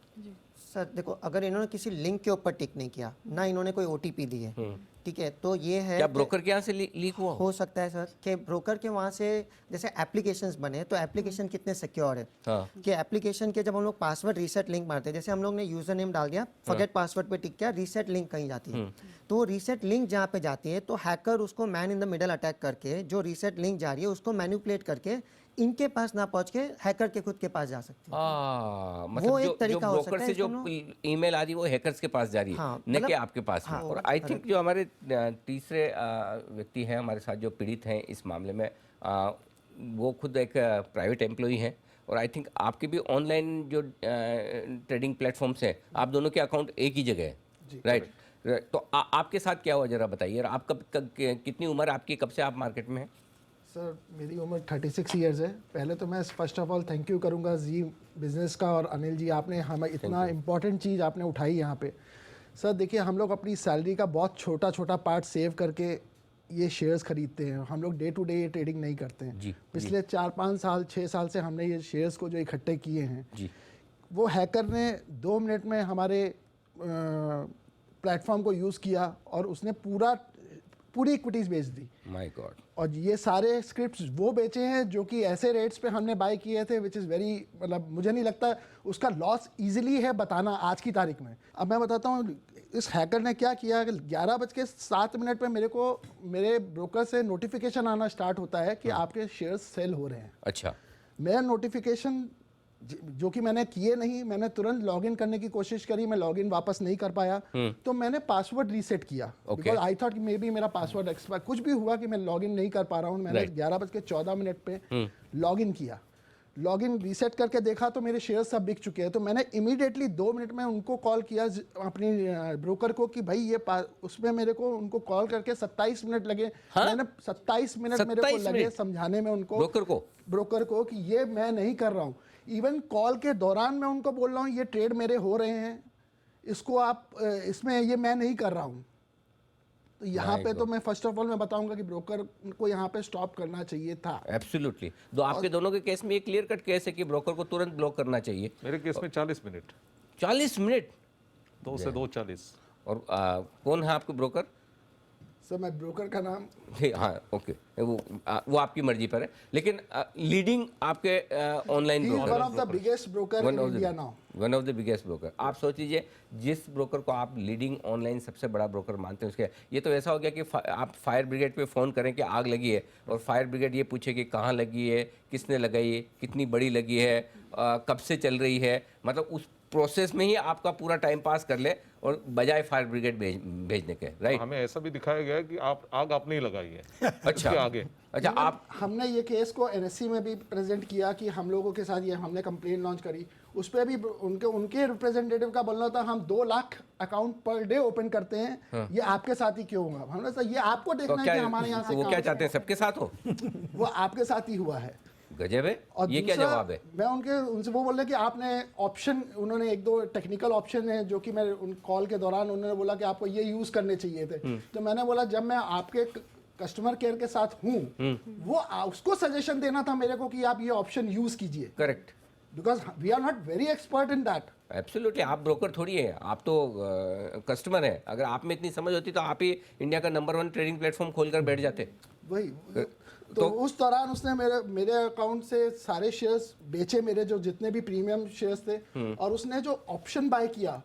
सर देखो, अगर इन्होंने किसी लिंक के ऊपर टिक नहीं किया, ना इन्होंने कोई OTP दी है, ठीक है, तो ये है क्या ब्रोकर के यहाँ से लीक हुआ हो सकता है सर कि ब्रोकर के वहाँ से जैसे एप्लीकेशंस बने, तो एप्लीकेशन कितने सिक्योर है। हाँ। कि एप्लीकेशन के जब हम लोग पासवर्ड रीसेट लिंक मारते हैं, जैसे हम लोग ने यूजर नेम डाल दिया, फॉरगेट पासवर्ड पे टिक किया, रीसेट लिंक कहीं जाती है, तो रीसेट लिंक जहाँ पे जाती है तो हैकर उसको man in the middle attack करके जो रीसेट लिंक जा रही है उसको मैनिपुलेट करके इनके पास ना पहुंच के हैकर के खुद के पास जा सकती है। मतलब वो एक तरीका हो सकता ब्रोकर से जो ईमेल आ रही है वो हैकर्स के पास जा रही है, हाँ, न कि आपके पास। हाँ, और आई थिंक जो हमारे तीसरे व्यक्ति हैं हमारे साथ जो पीड़ित हैं इस मामले में, वो खुद एक प्राइवेट एम्प्लॉई हैं, और आई थिंक आपके भी ऑनलाइन जो ट्रेडिंग प्लेटफॉर्म्स हैं, आप दोनों के अकाउंट एक ही जगह है, राइट? तो आपके साथ क्या हुआ जरा बताइए। और आप कितनी उम्र आपकी, कब से आप मार्केट में हैं? सर मेरी उम्र 36 ईयर्स है। पहले तो मैं first of all thank you करूँगा जी बिज़नेस का, और अनिल जी आपने हमें इतना इम्पॉर्टेंट चीज़ आपने उठाई यहाँ पे। सर देखिए, हम लोग अपनी सैलरी का बहुत छोटा छोटा पार्ट सेव करके ये शेयर्स खरीदते हैं। हम लोग डे टू डे ये ट्रेडिंग नहीं करते हैं। पिछले 4-5 साल 6 साल से हमने ये शेयर्स को जो इकट्ठे किए हैं, वो हैकर ने 2 मिनट में हमारे प्लेटफॉर्म को यूज़ किया और उसने पूरी इक्विटीज बेच दी। My God. और ये सारे स्क्रिप्ट्स वो बेचे हैं जो कि ऐसे रेट्स पे हमने बाय किए थे, विच इज़ वेरी, मतलब मुझे नहीं लगता उसका लॉस इजीली है बताना आज की तारीख में। अब मैं बताता हूँ इस हैकर ने क्या किया कि 11:07 पे मेरे ब्रोकर से नोटिफिकेशन आना स्टार्ट होता है कि आपके शेयर्स सेल हो रहे हैं। अच्छा। मेरा नोटिफिकेशन जो कि मैंने किए नहीं, मैंने तुरंत लॉगिन करने की कोशिश करी, मैं लॉगिन वापस नहीं कर पाया, तो मैंने पासवर्ड रीसेट किया बिकॉज आई थॉट कि मे बी मेरा पासवर्ड एक्सपायर, कुछ भी हुआ कि मैं लॉगिन नहीं कर पा रहा हूँ। मैंने 11:14 पे लॉगिन किया, लॉगिन रीसेट करके देखा तो मेरे शेयर सब बिक चुके हैं। तो मैंने इमीडिएटली 2 मिनट में उनको कॉल किया अपनी ब्रोकर को कि भाई ये उसमें मेरे को उनको कॉल करके 27 मिनट लगे। हाँ? मैंने 27 मिनट मेरे को लगे समझाने में उनको, ब्रोकर को कि ये मैं नहीं कर रहा हूँ। इवन कॉल के दौरान मैं उनको बोल रहा हूँ ये ट्रेड मेरे हो रहे हैं, इसको आप इसमें ये मैं नहीं कर रहा हूँ। तो यहाँ पे तो मैं फर्स्ट ऑफ ऑल मैं बताऊंगा कि ब्रोकर को यहाँ पे स्टॉप करना चाहिए था। एब्सोल्युटली। तो आपके दोनों के केस में ये क्लियर कट केस है कि ब्रोकर को तुरंत ब्लॉक करना चाहिए। मेरे केस में 40 मिनट। 40 मिनट? 2 से 2:40। और कौन है आपके ब्रोकर? सर मैं ब्रोकर का नाम, हाँ ओके, वो आपकी मर्जी पर है, लेकिन लीडिंग आपके online broker, one of the biggest broker in India now, one of the biggest broker. आप सोच लीजिए जिस ब्रोकर को आप लीडिंग ऑनलाइन सबसे बड़ा ब्रोकर मानते हैं, उसके ये तो ऐसा हो गया कि आप फायर ब्रिगेड पे फ़ोन करें कि आग लगी है और फायर ब्रिगेड ये पूछे कि कहाँ लगी है, किसने लगाई है, कितनी बड़ी लगी है, कब से चल रही है, मतलब उस प्रोसेस में ही आपका पूरा टाइम पास कर ले और बजाय फायर ब्रिगेड भेजने के। राइट। हमें ऐसा भी दिखाया गया है कि आग आपने ही लगाई है। अच्छा आगे। अच्छा। आप हमने ये केस को एनएससी में भी प्रेजेंट किया कि हम लोगों के साथ ये हमने कंप्लेन लॉन्च करी, उस पर भी उनके रिप्रेजेंटेटिव का बोलना था हम 2 lakh account per day open करते हैं। हाँ। ये आपके साथ ही क्यों होगा? हमने कहा ये आपको देखना है कि हमारे यहाँ से वो क्या चाहते हैं सबके साथ हो? वो आपके साथ ही हुआ है। गजब है। और ये क्या जवाब है? मैं उनसे वो बोल रहे कि आपने ऑप्शन, उन्होंने 1-2 टेक्निकल ऑप्शन है जो कि मैं उन कॉल के दौरान उन्होंने बोला कि आपको ये यूज करने चाहिए थे। तो मैंने बोला जब मैं आपके कस्टमर केयर के साथ हूँ, वो उसको सजेशन देना था मेरे को कि आप ये ऑप्शन यूज कीजिए। Correct. Because we are not very expert in that. Absolutely. आप ब्रोकर थोड़ी है, आप तो कस्टमर है। अगर आप में इतनी समझ होती तो आप ही इंडिया का नंबर 1 ट्रेडिंग प्लेटफॉर्म खोलकर बैठ जाते। वही तो उस दौरान उसने मेरे अकाउंट से सारे शेयर्स बेचे, मेरे जो जितने भी प्रीमियम शेयर्स थे, और उसने जो ऑप्शन बाय किया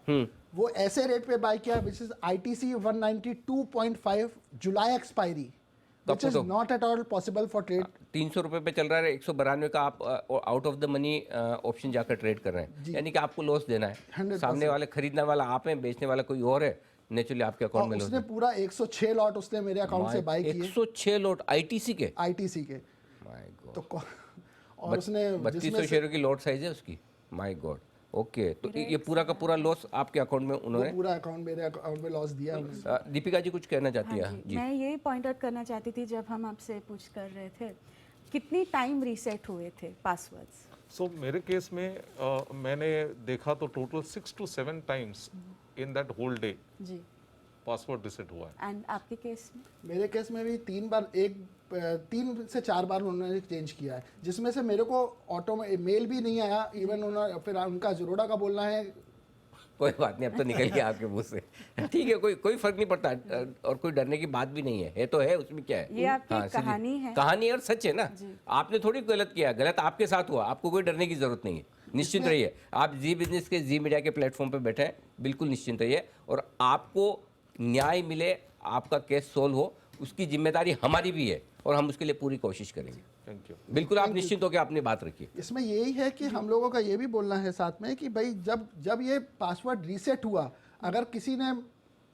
वो ऐसे रेट पे बाय किया which is ITC 192.5 July expiry, which is not at all possible for trade. 300 रुपए पे चल रहा है, 192 का आप out of the money option जाकर ट्रेड कर रहे हैं, यानी कि आपको लॉस देना है। सामने वाले खरीदने वाला आप हैं, बेचने वाला कोई और है, नेचुरली आपके अकाउंट में उसने पूरा 106 लॉट उसने मेरे अकाउंट से बाय किए। 106 लॉट ITC के? ITC के। My God. तो और उसने 3200 शेयरों की लॉट साइज है उसकी। My God. ओके। तो ये पूरा का पूरा लॉस आपके अकाउंट में उन्होंने, पूरा अकाउंट मेरे अकाउंट में लॉस दिया। दीपिका जी कुछ कहना चाहती है? जी, मैं यही पॉइंट आउट करना चाहती थी जब हम आपसे पूछ कर रहे थे कितनी टाइम रीसेट हुए थे पासवर्ड्स। सो मेरे केस में मैंने देखा तो total 6 to 7 times in that whole day जी पासवर्ड रीसेट हुआ है। एंड आपके केस में? मेरे केस में भी 3 से 4 बार उन्होंने चेंज किया है, जिसमें से मेरे को ऑटो में मेल भी नहीं आया। इवन उन्होंने फिर उनका ज़रोड़ा का बोलना है कोई बात नहीं, अब तो निकल गया आपके मुंह से। ठीक है, कोई फर्क नहीं पड़ता और कोई डरने की बात भी नहीं है तो है, उसमें क्या है। ये आपकी कहानी है, कहानी और सच है ना। आपने थोड़ी गलत किया, गलत आपके साथ हुआ, आपको कोई डरने की जरूरत नहीं है। निश्चिंत रहिए, आप जी बिजनेस के जी मीडिया के प्लेटफॉर्म पे बैठे हैं, बिल्कुल निश्चिंत रहिए और आपको न्याय मिले, आपका केस सोल्व हो, उसकी जिम्मेदारी हमारी भी है और हम उसके लिए पूरी कोशिश करेंगे। Thank you. बिल्कुल आप निश्चिंत होकर अपनी बात रखिए। इसमें यही है कि हम लोगों का ये भी बोलना है साथ में कि भाई जब ये पासवर्ड रीसेट हुआ, अगर किसी ने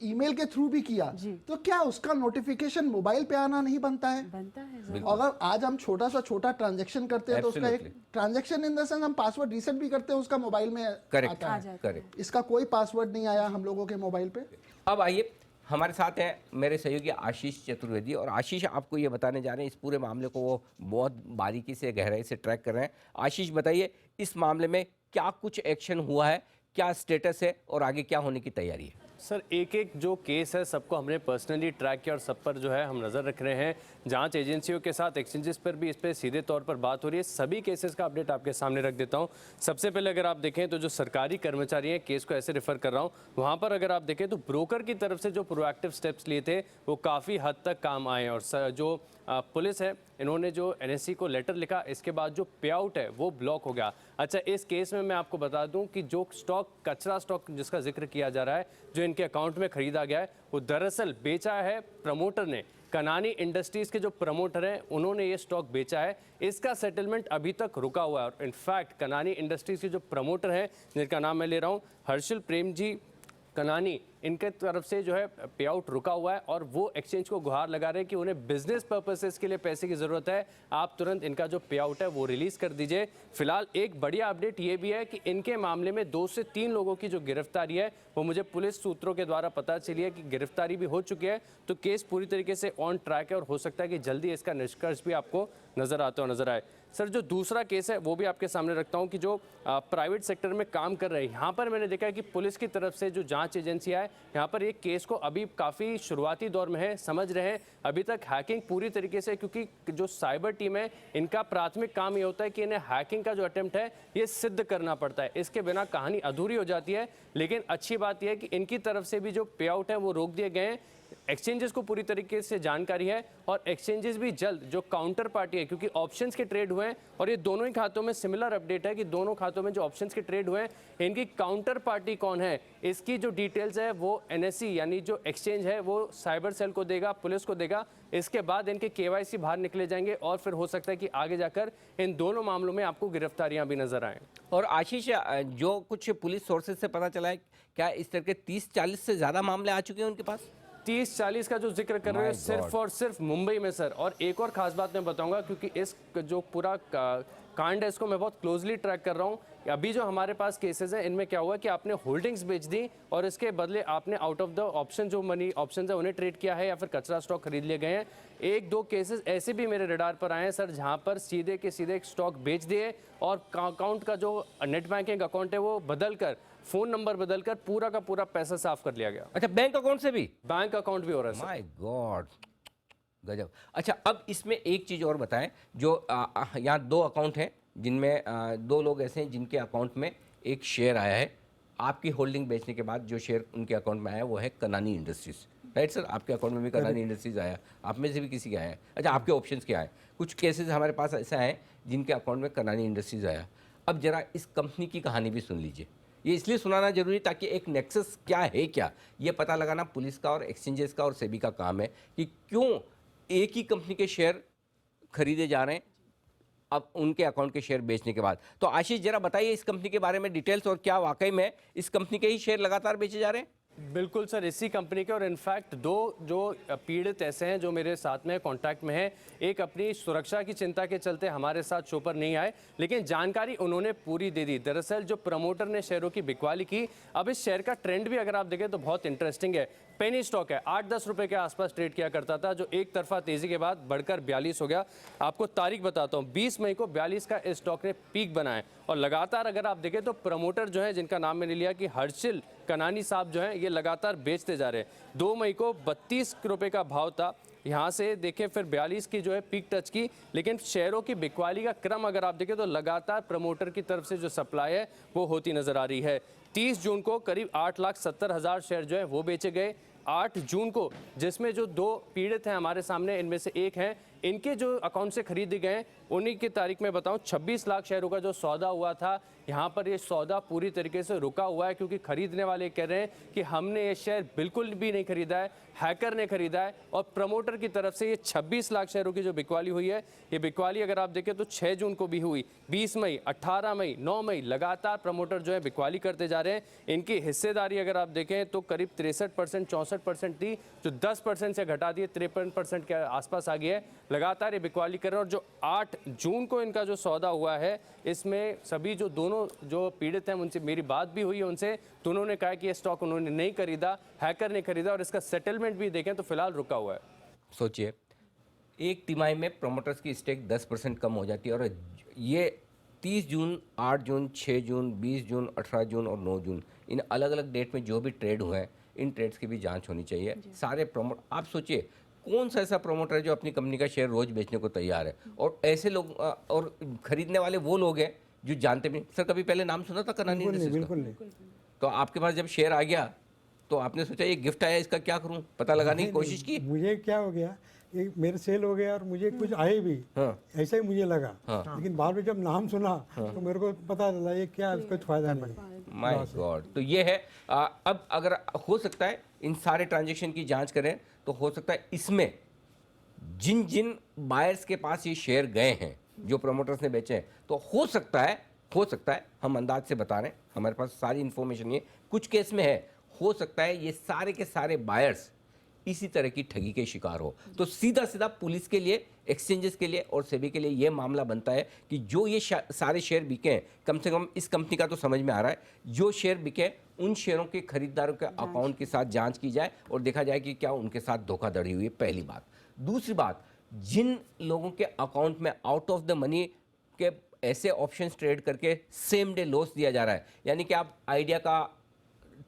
ईमेल के थ्रू भी किया तो क्या उसका नोटिफिकेशन मोबाइल पे आना नहीं बनता है? बनता है। अगर आज हम छोटा ट्रांजैक्शन करते हैं तो उसका एक ट्रांजैक्शन इन द सेंस हम पासवर्ड रीसेट भी करते हैं, उसका मोबाइल में आता है। करेक्ट। इसका कोई पासवर्ड नहीं आया हम लोगों के मोबाइल पे। अब आइए, हमारे साथ हैं मेरे सहयोगी आशीष चतुर्वेदी, और आशीष आपको ये बताने जा रहे हैं, इस पूरे मामले को वो बहुत बारीकी से गहराई से ट्रैक कर रहे हैं। आशीष बताइए, इस मामले में क्या कुछ एक्शन हुआ है, क्या स्टेटस है और आगे क्या होने की तैयारी है? सर एक एक जो केस है सबको हमने पर्सनली ट्रैक किया और सब पर जो है हम नज़र रख रहे हैं। जांच एजेंसियों के साथ एक्सचेंजेस पर भी इस पर सीधे तौर पर बात हो रही है। सभी केसेस का अपडेट आपके सामने रख देता हूं। सबसे पहले अगर आप देखें तो जो सरकारी कर्मचारी हैं, केस को ऐसे रेफर कर रहा हूं, वहां पर अगर आप देखें तो ब्रोकर की तरफ से जो प्रोएक्टिव स्टेप्स लिए थे वो काफ़ी हद तक काम आए। और जो पुलिस है, इन्होंने जो एनएससी को लेटर लिखा, इसके बाद जो पे आउट है वो ब्लॉक हो गया। अच्छा, इस केस में मैं आपको बता दूं कि जो स्टॉक, कचरा स्टॉक जिसका जिक्र किया जा रहा है, जो इनके अकाउंट में खरीदा गया है, वो दरअसल बेचा है प्रमोटर ने। कनानी इंडस्ट्रीज़ के जो प्रमोटर हैं उन्होंने ये स्टॉक बेचा है। इसका सेटलमेंट अभी तक रुका हुआ है। और इनफैक्ट कनानी इंडस्ट्रीज़ के जो प्रमोटर हैं, जिनका नाम मैं ले रहा हूँ, हर्षिल प्रेम जी कनानी, इनके तरफ से जो है पे आउट रुका हुआ है और वो एक्सचेंज को गुहार लगा रहे हैं कि उन्हें बिजनेस पर्पसेस के लिए पैसे की ज़रूरत है, आप तुरंत इनका जो पे आउट है वो रिलीज़ कर दीजिए। फिलहाल एक बढ़िया अपडेट ये भी है कि इनके मामले में 2 से 3 लोगों की जो गिरफ्तारी है वो मुझे पुलिस सूत्रों के द्वारा पता चली है कि गिरफ्तारी भी हो चुकी है। तो केस पूरी तरीके से ऑन ट्रैक है और हो सकता है कि जल्दी इसका निष्कर्ष भी आपको नज़र आता हो नज़र आए। सर जो दूसरा केस है वो भी आपके सामने रखता हूं कि जो प्राइवेट सेक्टर में काम कर रहे हैं, यहाँ पर मैंने देखा है कि पुलिस की तरफ से जो जांच एजेंसियां है, यहाँ पर एक केस को अभी काफ़ी शुरुआती दौर में है, समझ रहे हैं। अभी तक हैकिंग पूरी तरीके से, क्योंकि जो साइबर टीम है इनका प्राथमिक काम ये होता है कि इन्हें हैकिंग का जो अटेम्प्ट है ये सिद्ध करना पड़ता है, इसके बिना कहानी अधूरी हो जाती है। लेकिन अच्छी बात यह है कि इनकी तरफ से भी जो पे आउट है वो रोक दिए गए हैं। एक्सचेंजेस को पूरी तरीके से जानकारी है और एक्सचेंजेस भी जल्द जो काउंटर पार्टी है, क्योंकि ऑप्शंस के ट्रेड हुए हैं और ये दोनों ही खातों में सिमिलर अपडेट है कि दोनों खातों में जो ऑप्शंस के ट्रेड हुए हैं, इनकी काउंटर पार्टी कौन है, इसकी जो डिटेल्स है वो एनएससी यानी जो एक्सचेंज है वो साइबर सेल को देगा, पुलिस को देगा। इसके बाद इनके केवाईसी बाहर निकले जाएंगे और फिर हो सकता है कि आगे जाकर इन दोनों मामलों में आपको गिरफ्तारियां भी नजर आएँ। और आशीष, जो कुछ पुलिस सोर्सेज से पता चला है, क्या इस तरह के 30-40 से ज़्यादा मामले आ चुके हैं उनके पास? 30-40 का जो जिक्र कर रहे हैं सिर्फ और सिर्फ मुंबई में सर। और एक और खास बात मैं बताऊंगा, क्योंकि इस जो पूरा कांड है इसको मैं बहुत क्लोजली ट्रैक कर रहा हूं। अभी जो हमारे पास केसेस हैं इनमें क्या हुआ कि आपने होल्डिंग्स बेच दी और इसके बदले आपने आउट ऑफ द ऑप्शन जो मनी ऑप्शन है उन्हें ट्रेड किया है या फिर कचरा स्टॉक खरीद लिए गए हैं। 1-2 केसेस ऐसे भी मेरे रडार पर आए हैं सर, जहां पर सीधे के सीधे एक स्टॉक बेच दिए और अकाउंट का जो नेट बैंकिंग अकाउंट है वो बदल कर, फोन नंबर बदलकर पूरा का पूरा पैसा साफ कर लिया गया। अच्छा, बैंक अकाउंट से भी? बैंक अकाउंट भी हो रहा है। माय गॉड, गजब। अच्छा, अब इसमें एक चीज़ और बताएं, जो यहाँ 2 अकाउंट हैं जिनमें 2 लोग ऐसे हैं जिनके अकाउंट में एक शेयर आया है। आपकी होल्डिंग बेचने के बाद जो शेयर उनके अकाउंट में आया वो है कनानी इंडस्ट्रीज़, राइट सर? आपके अकाउंट में भी कनानी इंडस्ट्रीज़ आया, आप में से भी किसी का आया है। अच्छा, आपके ऑप्शंस क्या है? कुछ केसेस हमारे पास ऐसा है जिनके अकाउंट में कनानी इंडस्ट्रीज़ आया। अब जरा इस कंपनी की कहानी भी सुन लीजिए। ये इसलिए सुनाना जरूरी ताकि एक नेक्सस क्या है, क्या ये पता लगाना पुलिस का और एक्सचेंजेस का और सेबी का काम है कि क्यों एक ही कंपनी के शेयर खरीदे जा रहे हैं अब उनके अकाउंट के शेयर बेचने के बाद। तो आशीष, जरा बताइए इस कंपनी के बारे में डिटेल्स, और क्या वाकई में इस कंपनी के ही शेयर लगातार बेचे जा रहे हैं? बिल्कुल सर, इसी कंपनी के। और इनफैक्ट 2 जो पीड़ित ऐसे हैं जो मेरे साथ में कांटेक्ट में हैं, एक अपनी सुरक्षा की चिंता के चलते हमारे साथ शो पर नहीं आए, लेकिन जानकारी उन्होंने पूरी दे दी। दरअसल जो प्रमोटर ने शेयरों की बिकवाली की, अब इस शेयर का ट्रेंड भी अगर आप देखें तो बहुत इंटरेस्टिंग है। पेनी स्टॉक है, 8-10 रुपए के आसपास ट्रेड किया करता था, जो एक तरफा तेजी के बाद बढ़कर 42 हो गया। आपको तारीख बताता हूँ, 20 मई को 42 का इस स्टॉक ने पीक बनाया और लगातार अगर आप देखें तो प्रमोटर जो है, जिनका नाम मैंने लिया कि हर्षिल कनानी साहब जो हैं, ये लगातार बेचते जा रहे हैं। 2 मई को 32 रुपए का भाव था, यहाँ से देखें फिर 42 की जो है पीक टच की। लेकिन शेयरों की बिकवाली का क्रम अगर आप देखें तो लगातार प्रमोटर की तरफ से जो सप्लाई है वो होती नजर आ रही है। 30 जून को करीब 8,70,000 शेयर जो है वो बेचे गए। 8 जून को, जिसमें जो 2 पीड़ित हैं हमारे सामने, इनमें से एक हैं, इनके जो अकाउंट से खरीदे गए उन्हीं की तारीख में बताऊं 26 लाख शेयरों का जो सौदा हुआ था, यहाँ पर ये सौदा पूरी तरीके से रुका हुआ है, क्योंकि खरीदने वाले कह रहे हैं कि हमने ये शेयर बिल्कुल भी नहीं खरीदा है, हैकर ने खरीदा है। और प्रमोटर की तरफ से ये 26 लाख शेयरों की जो बिकवाली हुई है, ये बिकवाली अगर आप देखें तो 6 जून को भी हुई, 20 मई, 18 मई, 9 मई, लगातार प्रमोटर जो है बिकवाली करते जा रहे हैं। इनकी हिस्सेदारी अगर आप देखें तो करीब 63%, 64% थी, जो 10% से घटा दिए 53% के आसपास आ गई है। लगातार ये बिकवाली कर रहे हैं। और जो 8 जून को इनका जो सौदा हुआ है, इसमें सभी जो दोनों जो पीड़ित हैं उनसे मेरी बात भी हुई है उनसे, तो उन्होंने कहा कि ये स्टॉक उन्होंने नहीं खरीदा, हैकर ने खरीदा, और इसका सेटलमेंट भी देखें तो फिलहाल रुका हुआ है। सोचिए, एक तिमाही में प्रोमोटर्स की स्टेक 10% कम हो जाती है, और ये 30 जून, 8 जून, 6 जून, 20 जून, 18 जून और 9 जून, इन अलग अलग डेट में जो भी ट्रेड हुए हैं, इन ट्रेड्स की भी जांच होनी चाहिए। सारे आप सोचिए कौन सा ऐसा प्रमोटर है जो अपनी कंपनी का शेयर रोज बेचने को तैयार है, और ऐसे लोग और खरीदने वाले वो लोग हैं जो जानते भी नहीं। सर कभी पहले नाम सुना था कनानी इंडस्ट्रीज का? बिल्कुल नहीं। तो आपके पास जब शेयर आ गया तो आपने सोचा ये गिफ्ट आया, इसका क्या करूं, पता लगाने की कोशिश की? मुझे क्या हो गया, ये मेरे सेल हो गया और मुझे कुछ आए भी, ऐसा ही मुझे लगा। लेकिन बाद में जब नाम सुना तो मेरे को पता चला ये क्या, कुछ फायदा नहीं। My God. तो ये है अब अगर हो सकता है इन सारे ट्रांजेक्शन की जांच करें तो हो सकता है इसमें जिन जिन बायर्स के पास ये शेयर गए हैं, जो प्रमोटर्स ने बेचे हैं, तो हो सकता है हम अंदाज से बता रहे हैं, हमारे पास सारी इन्फॉर्मेशन नहीं है, कुछ केस में है, हो सकता है ये सारे के सारे बायर्स इसी तरह की ठगी के शिकार हो। तो सीधा सीधा पुलिस के लिए, एक्सचेंजेस के लिए और सेबी के लिए ये मामला बनता है कि जो ये सारे शेयर बिके हैं, कम से कम इस कंपनी का तो समझ में आ रहा है, जो शेयर बिके उन शेयरों के खरीदारों के अकाउंट के साथ जांच की जाए और देखा जाए कि क्या उनके साथ धोखाधड़ी हुई है, पहली बात। दूसरी बात, जिन लोगों के अकाउंट में आउट ऑफ द मनी के ऐसे ऑप्शंस ट्रेड करके सेम डे लॉस दिया जा रहा है, यानी कि आप आइडिया का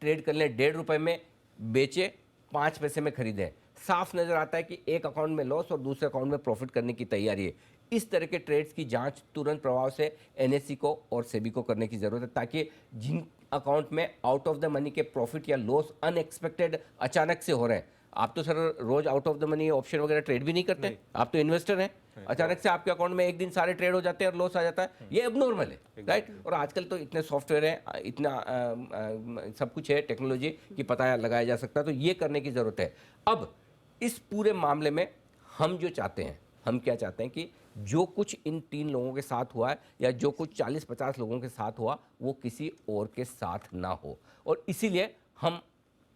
ट्रेड कर लें, 1.5 रुपये में बेचे 5 पैसे में खरीदें, साफ नजर आता है कि एक अकाउंट में लॉस और दूसरे अकाउंट में प्रॉफिट करने की तैयारी है। इस तरह के ट्रेड्स की जांच तुरंत प्रभाव से एनएसई को और सेबी को करने की जरूरत है, ताकि जिन अकाउंट में आउट ऑफ द मनी के प्रॉफिट या लॉस अनएक्सपेक्टेड अचानक से हो रहे हैं, आप तो सर रोज out of the money option वगैरह ट्रेड भी नहीं करते, आप तो इन्वेस्टर हैं, अचानक से आपके अकाउंट में एक दिन सारे ट्रेड हो जाते हैं और लॉस आ जाता है, ये एबनॉर्मल है, राइट। और आजकल तो इतने सॉफ्टवेयर हैं, इतना सब कुछ है टेक्नोलॉजी कि पता लगाया जा सकता है, तो ये करने की ज़रूरत है। अब इस पूरे मामले में हम जो चाहते हैं, हम क्या चाहते हैं कि जो कुछ इन 3 लोगों के साथ हुआ है या जो कुछ 40-50 लोगों के साथ हुआ वो किसी और के साथ ना हो, और इसीलिए हम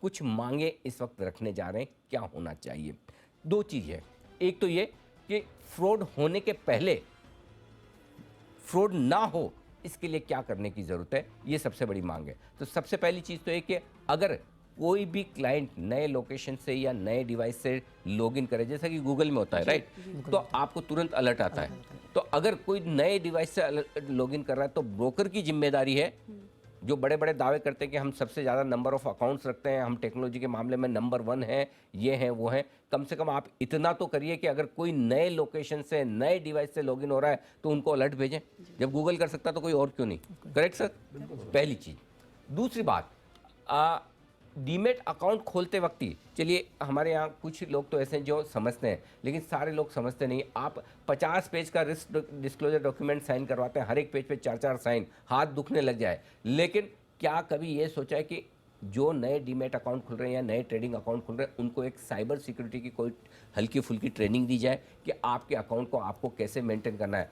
कुछ मांगे इस वक्त रखने जा रहे हैं क्या होना चाहिए। 2 चीज़ है, एक तो ये कि फ्रॉड होने के पहले फ्रॉड ना हो इसके लिए क्या करने की ज़रूरत है, ये सबसे बड़ी मांग है। तो सबसे पहली चीज़ तो ये कि अगर कोई भी क्लाइंट नए लोकेशन से या नए डिवाइस से लॉगिन करे, जैसा कि गूगल में होता है, राइट, तो आपको तुरंत अलर्ट आता है। तो अगर कोई नए डिवाइस से लॉगिन कर रहा है तो ब्रोकर की जिम्मेदारी है, जो बड़े बड़े दावे करते हैं कि हम सबसे ज़्यादा नंबर ऑफ़ अकाउंट्स रखते हैं, हम टेक्नोलॉजी के मामले में नंबर 1 हैं, ये हैं वो हैं, कम से कम आप इतना तो करिए कि अगर कोई नए लोकेशन से नए डिवाइस से लॉगिन हो रहा है तो उनको अलर्ट भेजें। जब गूगल कर सकता तो कोई और क्यों नहीं, करेक्ट सर? पहली चीज़। दूसरी बात, डीमेट अकाउंट खोलते वक्त ही, चलिए हमारे यहाँ कुछ लोग तो ऐसे हैं जो समझते हैं, लेकिन सारे लोग समझते नहीं। आप 50 पेज का रिस्क डिस्क्लोजर डॉक्यूमेंट साइन करवाते हैं, हर एक पेज पे 4-4 साइन, हाथ दुखने लग जाए। लेकिन क्या कभी ये सोचा है कि जो नए डीमेट अकाउंट खुल रहे हैं या नए ट्रेडिंग अकाउंट खुल रहे हैं उनको एक साइबर सिक्योरिटी की कोई हल्की फुल्की ट्रेनिंग दी जाए कि आपके अकाउंट को आपको कैसे मेंटेन करना है।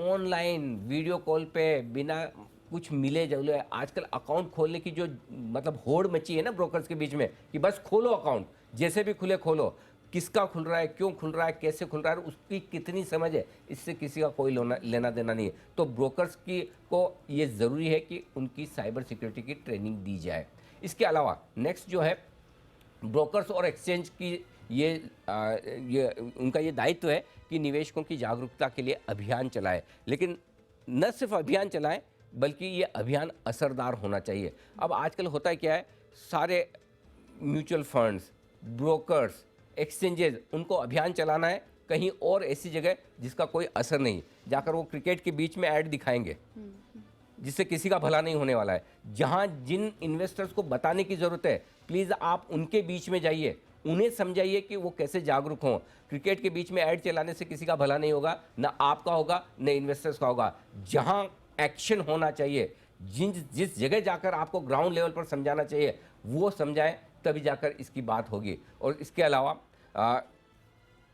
ऑनलाइन वीडियो कॉल पे बिना कुछ मिले जुले आजकल अकाउंट खोलने की जो मतलब होड़ मची है ना ब्रोकर्स के बीच में कि बस खोलो अकाउंट, जैसे भी खुले खोलो, किसका खुल रहा है, क्यों खुल रहा है, कैसे खुल रहा है, उसकी कितनी समझ है, इससे किसी का कोई लेना देना नहीं है। तो ब्रोकर्स की को ये ज़रूरी है कि उनकी साइबर सिक्योरिटी की ट्रेनिंग दी जाए। इसके अलावा नेक्स्ट जो है, ब्रोकर्स और एक्सचेंज की ये उनका ये दायित्व है कि निवेशकों की जागरूकता के लिए अभियान चलाए, लेकिन न सिर्फ अभियान चलाएं बल्कि ये अभियान असरदार होना चाहिए। अब आजकल होता है क्या है, सारे म्यूचुअल फंड्स, ब्रोकर्स, एक्सचेंजेस, उनको अभियान चलाना है कहीं और ऐसी जगह जिसका कोई असर नहीं, जाकर वो क्रिकेट के बीच में ऐड दिखाएंगे जिससे किसी का भला नहीं होने वाला है। जहां जिन इन्वेस्टर्स को बताने की ज़रूरत है, प्लीज़ आप उनके बीच में जाइए, उन्हें समझाइए कि वो कैसे जागरूक हों। क्रिकेट के बीच में ऐड चलाने से किसी का भला नहीं होगा, ना आपका होगा न इन्वेस्टर्स का होगा। जहां एक्शन होना चाहिए, जिस जगह जाकर आपको ग्राउंड लेवल पर समझाना चाहिए वो समझाएं, तभी जाकर इसकी बात होगी। और इसके अलावा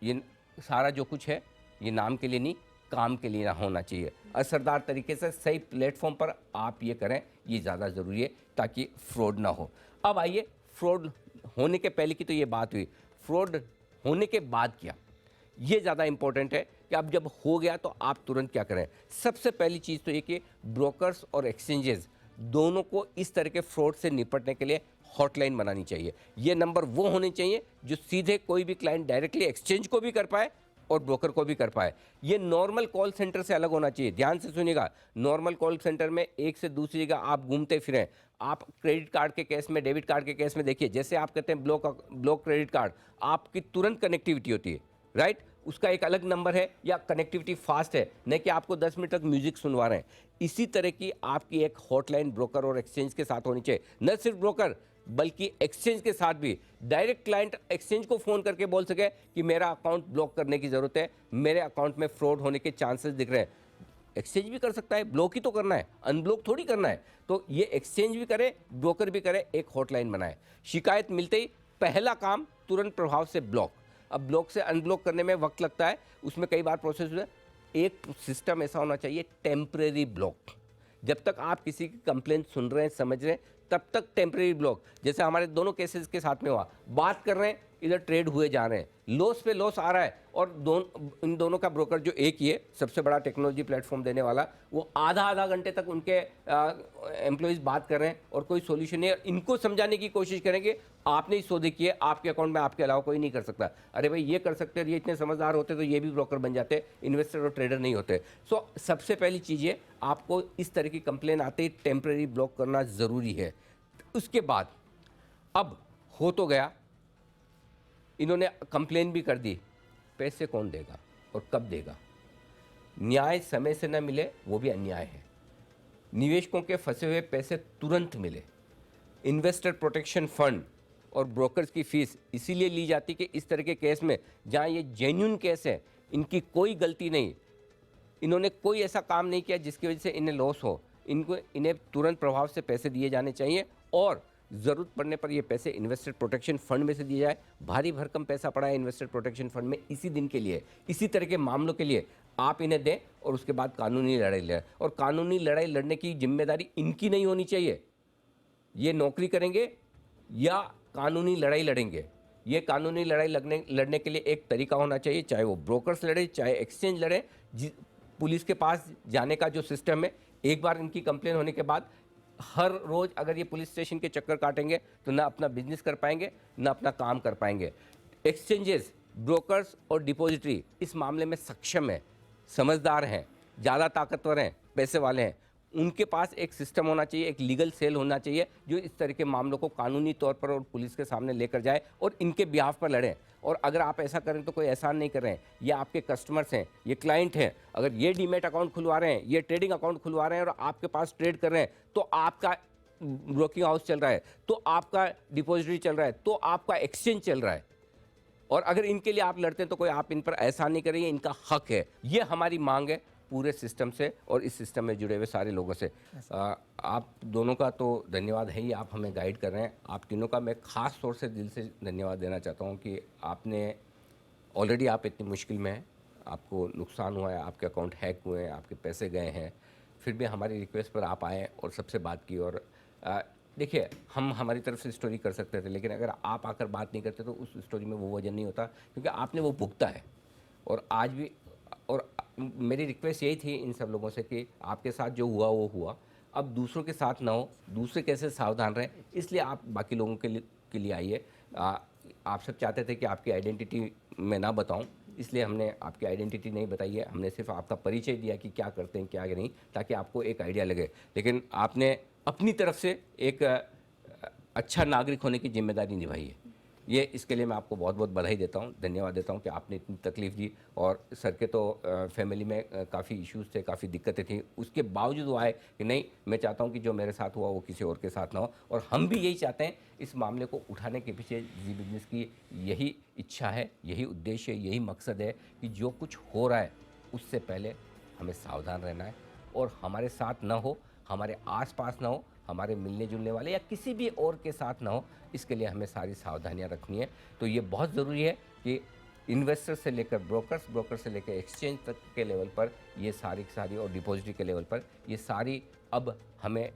ये सारा जो कुछ है ये नाम के लिए नहीं, काम के लिए होना चाहिए। असरदार तरीके से सही प्लेटफॉर्म पर आप ये करें, ये ज़्यादा ज़रूरी है ताकि फ्रॉड ना हो। अब आइए, फ्रॉड होने के पहले की तो ये बात हुई, फ्रॉड होने के बाद क्या, ये ज़्यादा इंपॉर्टेंट है कि अब जब हो गया तो आप तुरंत क्या करें। सबसे पहली चीज़ तो ये कि ब्रोकर्स और एक्सचेंजेस दोनों को इस तरह के फ्रॉड से निपटने के लिए हॉटलाइन बनानी चाहिए। ये नंबर वो होने चाहिए जो सीधे कोई भी क्लाइंट डायरेक्टली एक्सचेंज को भी कर पाए और ब्रोकर को भी कर पाए। ये नॉर्मल कॉल सेंटर से अलग होना चाहिए। ध्यान से सुनिएगा, नॉर्मल कॉल सेंटर में एक से दूसरी जगह आप घूमते फिरें। आप क्रेडिट कार्ड के केस में, डेबिट कार्ड के केस में देखिए, जैसे आप कहते हैं ब्लॉक क्रेडिट कार्ड, आपकी तुरंत कनेक्टिविटी होती है, राइट? उसका एक अलग नंबर है या कनेक्टिविटी फास्ट है, नहीं कि आपको 10 मिनट तक म्यूजिक सुनवा रहे हैं। इसी तरह की आपकी एक हॉटलाइन ब्रोकर और एक्सचेंज के साथ होनी चाहिए। न सिर्फ ब्रोकर बल्कि एक्सचेंज के साथ भी डायरेक्ट क्लाइंट एक्सचेंज को फ़ोन करके बोल सके कि मेरा अकाउंट ब्लॉक करने की ज़रूरत है, मेरे अकाउंट में फ्रॉड होने के चांसेस दिख रहे हैं। एक्सचेंज भी कर सकता है, ब्लॉक ही तो करना है, अनब्लॉक थोड़ी करना है। तो ये एक्सचेंज भी करे, ब्रोकर भी करे, एक हॉटलाइन बनाए। शिकायत मिलते ही पहला काम तुरंत प्रभाव से ब्लॉक। अब ब्लॉक से अनब्लॉक करने में वक्त लगता है, उसमें कई बार प्रोसेस हुआ। एक सिस्टम ऐसा होना चाहिए टेम्परेरी ब्लॉक। जब तक आप किसी की कंप्लेंट सुन रहे हैं, समझ रहे हैं, तब तक टेम्परेरी ब्लॉक। जैसे हमारे दोनों केसेस के साथ में हुआ, बात कर रहे हैं, इधर ट्रेड हुए जा रहे हैं, लॉस पे लॉस आ रहा है, और इन दोनों का ब्रोकर जो एक ही है, सबसे बड़ा टेक्नोलॉजी प्लेटफॉर्म देने वाला, वो आधा घंटे तक उनके एम्प्लॉइज़ बात कर रहे हैं और कोई सोल्यूशन नहीं है। इनको समझाने की कोशिश करेंगे, आपने ही सौदे किए, आपके अकाउंट में आपके अलावा कोई नहीं कर सकता। अरे भाई ये कर सकते हैं, ये इतने समझदार होते तो ये भी ब्रोकर बन जाते, इन्वेस्टर और ट्रेडर नहीं होते। सो सबसे पहली चीज़ ये, आपको इस तरह की कंप्लेन आते ही टेम्परेरी ब्लॉक करना ज़रूरी है। उसके बाद अब हो तो गया, इन्होंने कंप्लेन भी कर दी, पैसे कौन देगा और कब देगा? न्याय समय से न मिले वो भी अन्याय है। निवेशकों के फंसे हुए पैसे तुरंत मिले। इन्वेस्टर प्रोटेक्शन फंड और ब्रोकर्स की फीस इसीलिए ली जाती कि इस तरह के केस में, जहां ये जेन्युइन केस है, इनकी कोई गलती नहीं, इन्होंने कोई ऐसा काम नहीं किया जिसकी वजह से इन्हें लॉस हो, इन्हें तुरंत प्रभाव से पैसे दिए जाने चाहिए, और ज़रूरत पड़ने पर ये पैसे इन्वेस्टर प्रोटेक्शन फंड में से दिए जाए। भारी भरकम पैसा पड़ा है इन्वेस्टर प्रोटेक्शन फंड में इसी दिन के लिए, इसी तरह के मामलों के लिए। आप इन्हें दें और उसके बाद कानूनी लड़ाई लड़ें, और कानूनी लड़ाई लड़ने की जिम्मेदारी इनकी नहीं होनी चाहिए। ये नौकरी करेंगे या कानूनी लड़ाई लड़ेंगे, ये कानूनी लड़ाई लड़ने के लिए एक तरीका होना चाहिए, चाहे वो ब्रोकर्स लड़े, चाहे एक्सचेंज लड़े। पुलिस के पास जाने का जो सिस्टम है, एक बार इनकी कंप्लेन होने के बाद हर रोज़ अगर ये पुलिस स्टेशन के चक्कर काटेंगे तो ना अपना बिजनेस कर पाएंगे, ना अपना काम कर पाएंगे। एक्सचेंजेस, ब्रोकर्स और डिपॉजिटरी इस मामले में सक्षम है, समझदार हैं, ज़्यादा ताकतवर हैं, पैसे वाले हैं। उनके पास एक सिस्टम होना चाहिए, एक लीगल सेल होना चाहिए जो इस तरह के मामलों को कानूनी तौर पर और पुलिस के सामने लेकर जाए और इनके बिहाफ पर लड़ें। और अगर आप ऐसा करें तो कोई एहसान नहीं कर रहे हैं, ये आपके कस्टमर्स हैं, ये क्लाइंट हैं। अगर ये डीमैट अकाउंट खुलवा रहे हैं, ये ट्रेडिंग अकाउंट खुलवा रहे हैं और आपके पास ट्रेड कर रहे हैं, तो आपका ब्रोकिंग हाउस चल रहा है, तो आपका डिपॉजिटरी चल रहा है, तो आपका एक्सचेंज चल रहा है। और अगर इनके लिए आप लड़ते हैं तो कोई आप इन पर एहसान नहीं करेंगे, इनका हक है। ये हमारी मांग है पूरे सिस्टम से और इस सिस्टम में जुड़े हुए सारे लोगों से। आप दोनों का तो धन्यवाद है ही, आप हमें गाइड कर रहे हैं। आप तीनों का मैं ख़ास तौर से दिल से धन्यवाद देना चाहता हूं कि आपने ऑलरेडी, आप इतनी मुश्किल में हैं, आपको नुकसान हुआ है, आपके अकाउंट हैक हुए हैं, आपके पैसे गए हैं, फिर भी हमारी रिक्वेस्ट पर आप आए और सबसे बात की। और देखिए, हम हमारी तरफ से स्टोरी कर सकते थे, लेकिन अगर आप आकर बात नहीं करते तो उस स्टोरी में वो वजन नहीं होता, क्योंकि आपने वो भुगता है। और आज भी, और मेरी रिक्वेस्ट यही थी इन सब लोगों से कि आपके साथ जो हुआ वो हुआ, अब दूसरों के साथ ना हो, दूसरे कैसे सावधान रहें, इसलिए आप बाकी लोगों के लिए आइए। आप सब चाहते थे कि आपकी आइडेंटिटी मैं ना बताऊं, इसलिए हमने आपकी आइडेंटिटी नहीं बताई है, हमने सिर्फ आपका परिचय दिया कि क्या करते हैं क्या नहीं, ताकि आपको एक आइडिया लगे। लेकिन आपने अपनी तरफ से एक अच्छा नागरिक होने की जिम्मेदारी निभाई है। ये इसके लिए मैं आपको बहुत बहुत बधाई देता हूँ, धन्यवाद देता हूँ कि आपने इतनी तकलीफ़ दी। और सर के तो फैमिली में काफ़ी इश्यूज़ थे, काफ़ी दिक्कतें थी, उसके बावजूद वो आए कि नहीं, मैं चाहता हूँ कि जो मेरे साथ हुआ वो किसी और के साथ ना हो। और हम भी यही चाहते हैं, इस मामले को उठाने के पीछे जी बिजनेस की यही इच्छा है, यही उद्देश्य है, यही मकसद है कि जो कुछ हो रहा है उससे पहले हमें सावधान रहना है, और हमारे साथ ना हो, हमारे आसपास ना हो, हमारे मिलने जुलने वाले या किसी भी और के साथ ना हो, इसके लिए हमें सारी सावधानियां रखनी है। तो ये बहुत ज़रूरी है कि इन्वेस्टर से लेकर ब्रोकर्स, ब्रोकर से लेकर एक्सचेंज तक के लेवल पर ये सारी और डिपॉजिटरी के लेवल पर ये सारी अब हमें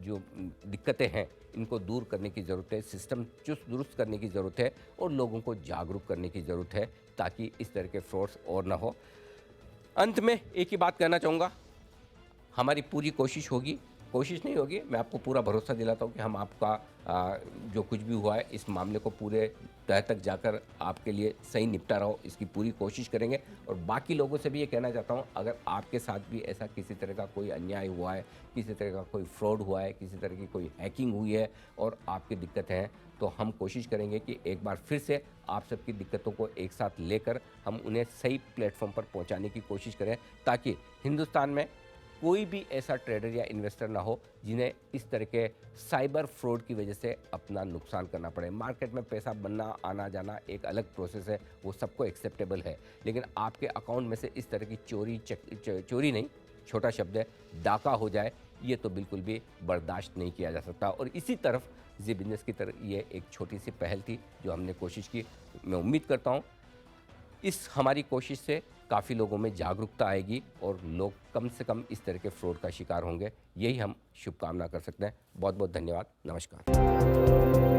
जो दिक्कतें हैं इनको दूर करने की ज़रूरत है, सिस्टम चुस्त दुरुस्त करने की ज़रूरत है और लोगों को जागरूक करने की ज़रूरत है, ताकि इस तरह के फ्रॉड्स और ना हो। अंत में एक ही बात कहना चाहूँगा, हमारी पूरी कोशिश होगी कोशिश नहीं होगी, मैं आपको पूरा भरोसा दिलाता हूँ कि हम आपका जो कुछ भी हुआ है इस मामले को पूरे तह तक जाकर आपके लिए सही निपटारा हो, इसकी पूरी कोशिश करेंगे। और बाकी लोगों से भी ये कहना चाहता हूँ, अगर आपके साथ भी ऐसा किसी तरह का कोई अन्याय हुआ है, किसी तरह का कोई फ्रॉड हुआ है, किसी तरह की कोई हैकिंग हुई है और आपकी दिक्कतें हैं, तो हम कोशिश करेंगे कि एक बार फिर से आप सबकी दिक्कतों को एक साथ लेकर हम उन्हें सही प्लेटफॉर्म पर पहुंचाने की कोशिश करें, ताकि हिंदुस्तान में कोई भी ऐसा ट्रेडर या इन्वेस्टर ना हो जिन्हें इस तरह के साइबर फ्रॉड की वजह से अपना नुकसान करना पड़े। मार्केट में पैसा बनना आना जाना एक अलग प्रोसेस है, वो सबको एक्सेप्टेबल है, लेकिन आपके अकाउंट में से इस तरह की चोरी नहीं, छोटा शब्द है, डाका हो जाए, ये तो बिल्कुल भी बर्दाश्त नहीं किया जा सकता। और इसी तरफ जी बिजनेस की तरफ ये एक छोटी सी पहल थी जो हमने कोशिश की। मैं उम्मीद करता हूँ इस हमारी कोशिश से काफ़ी लोगों में जागरूकता आएगी और लोग कम से कम इस तरह के फ्रॉड का शिकार होंगे। यही हम शुभकामना कर सकते हैं। बहुत बहुत धन्यवाद। नमस्कार।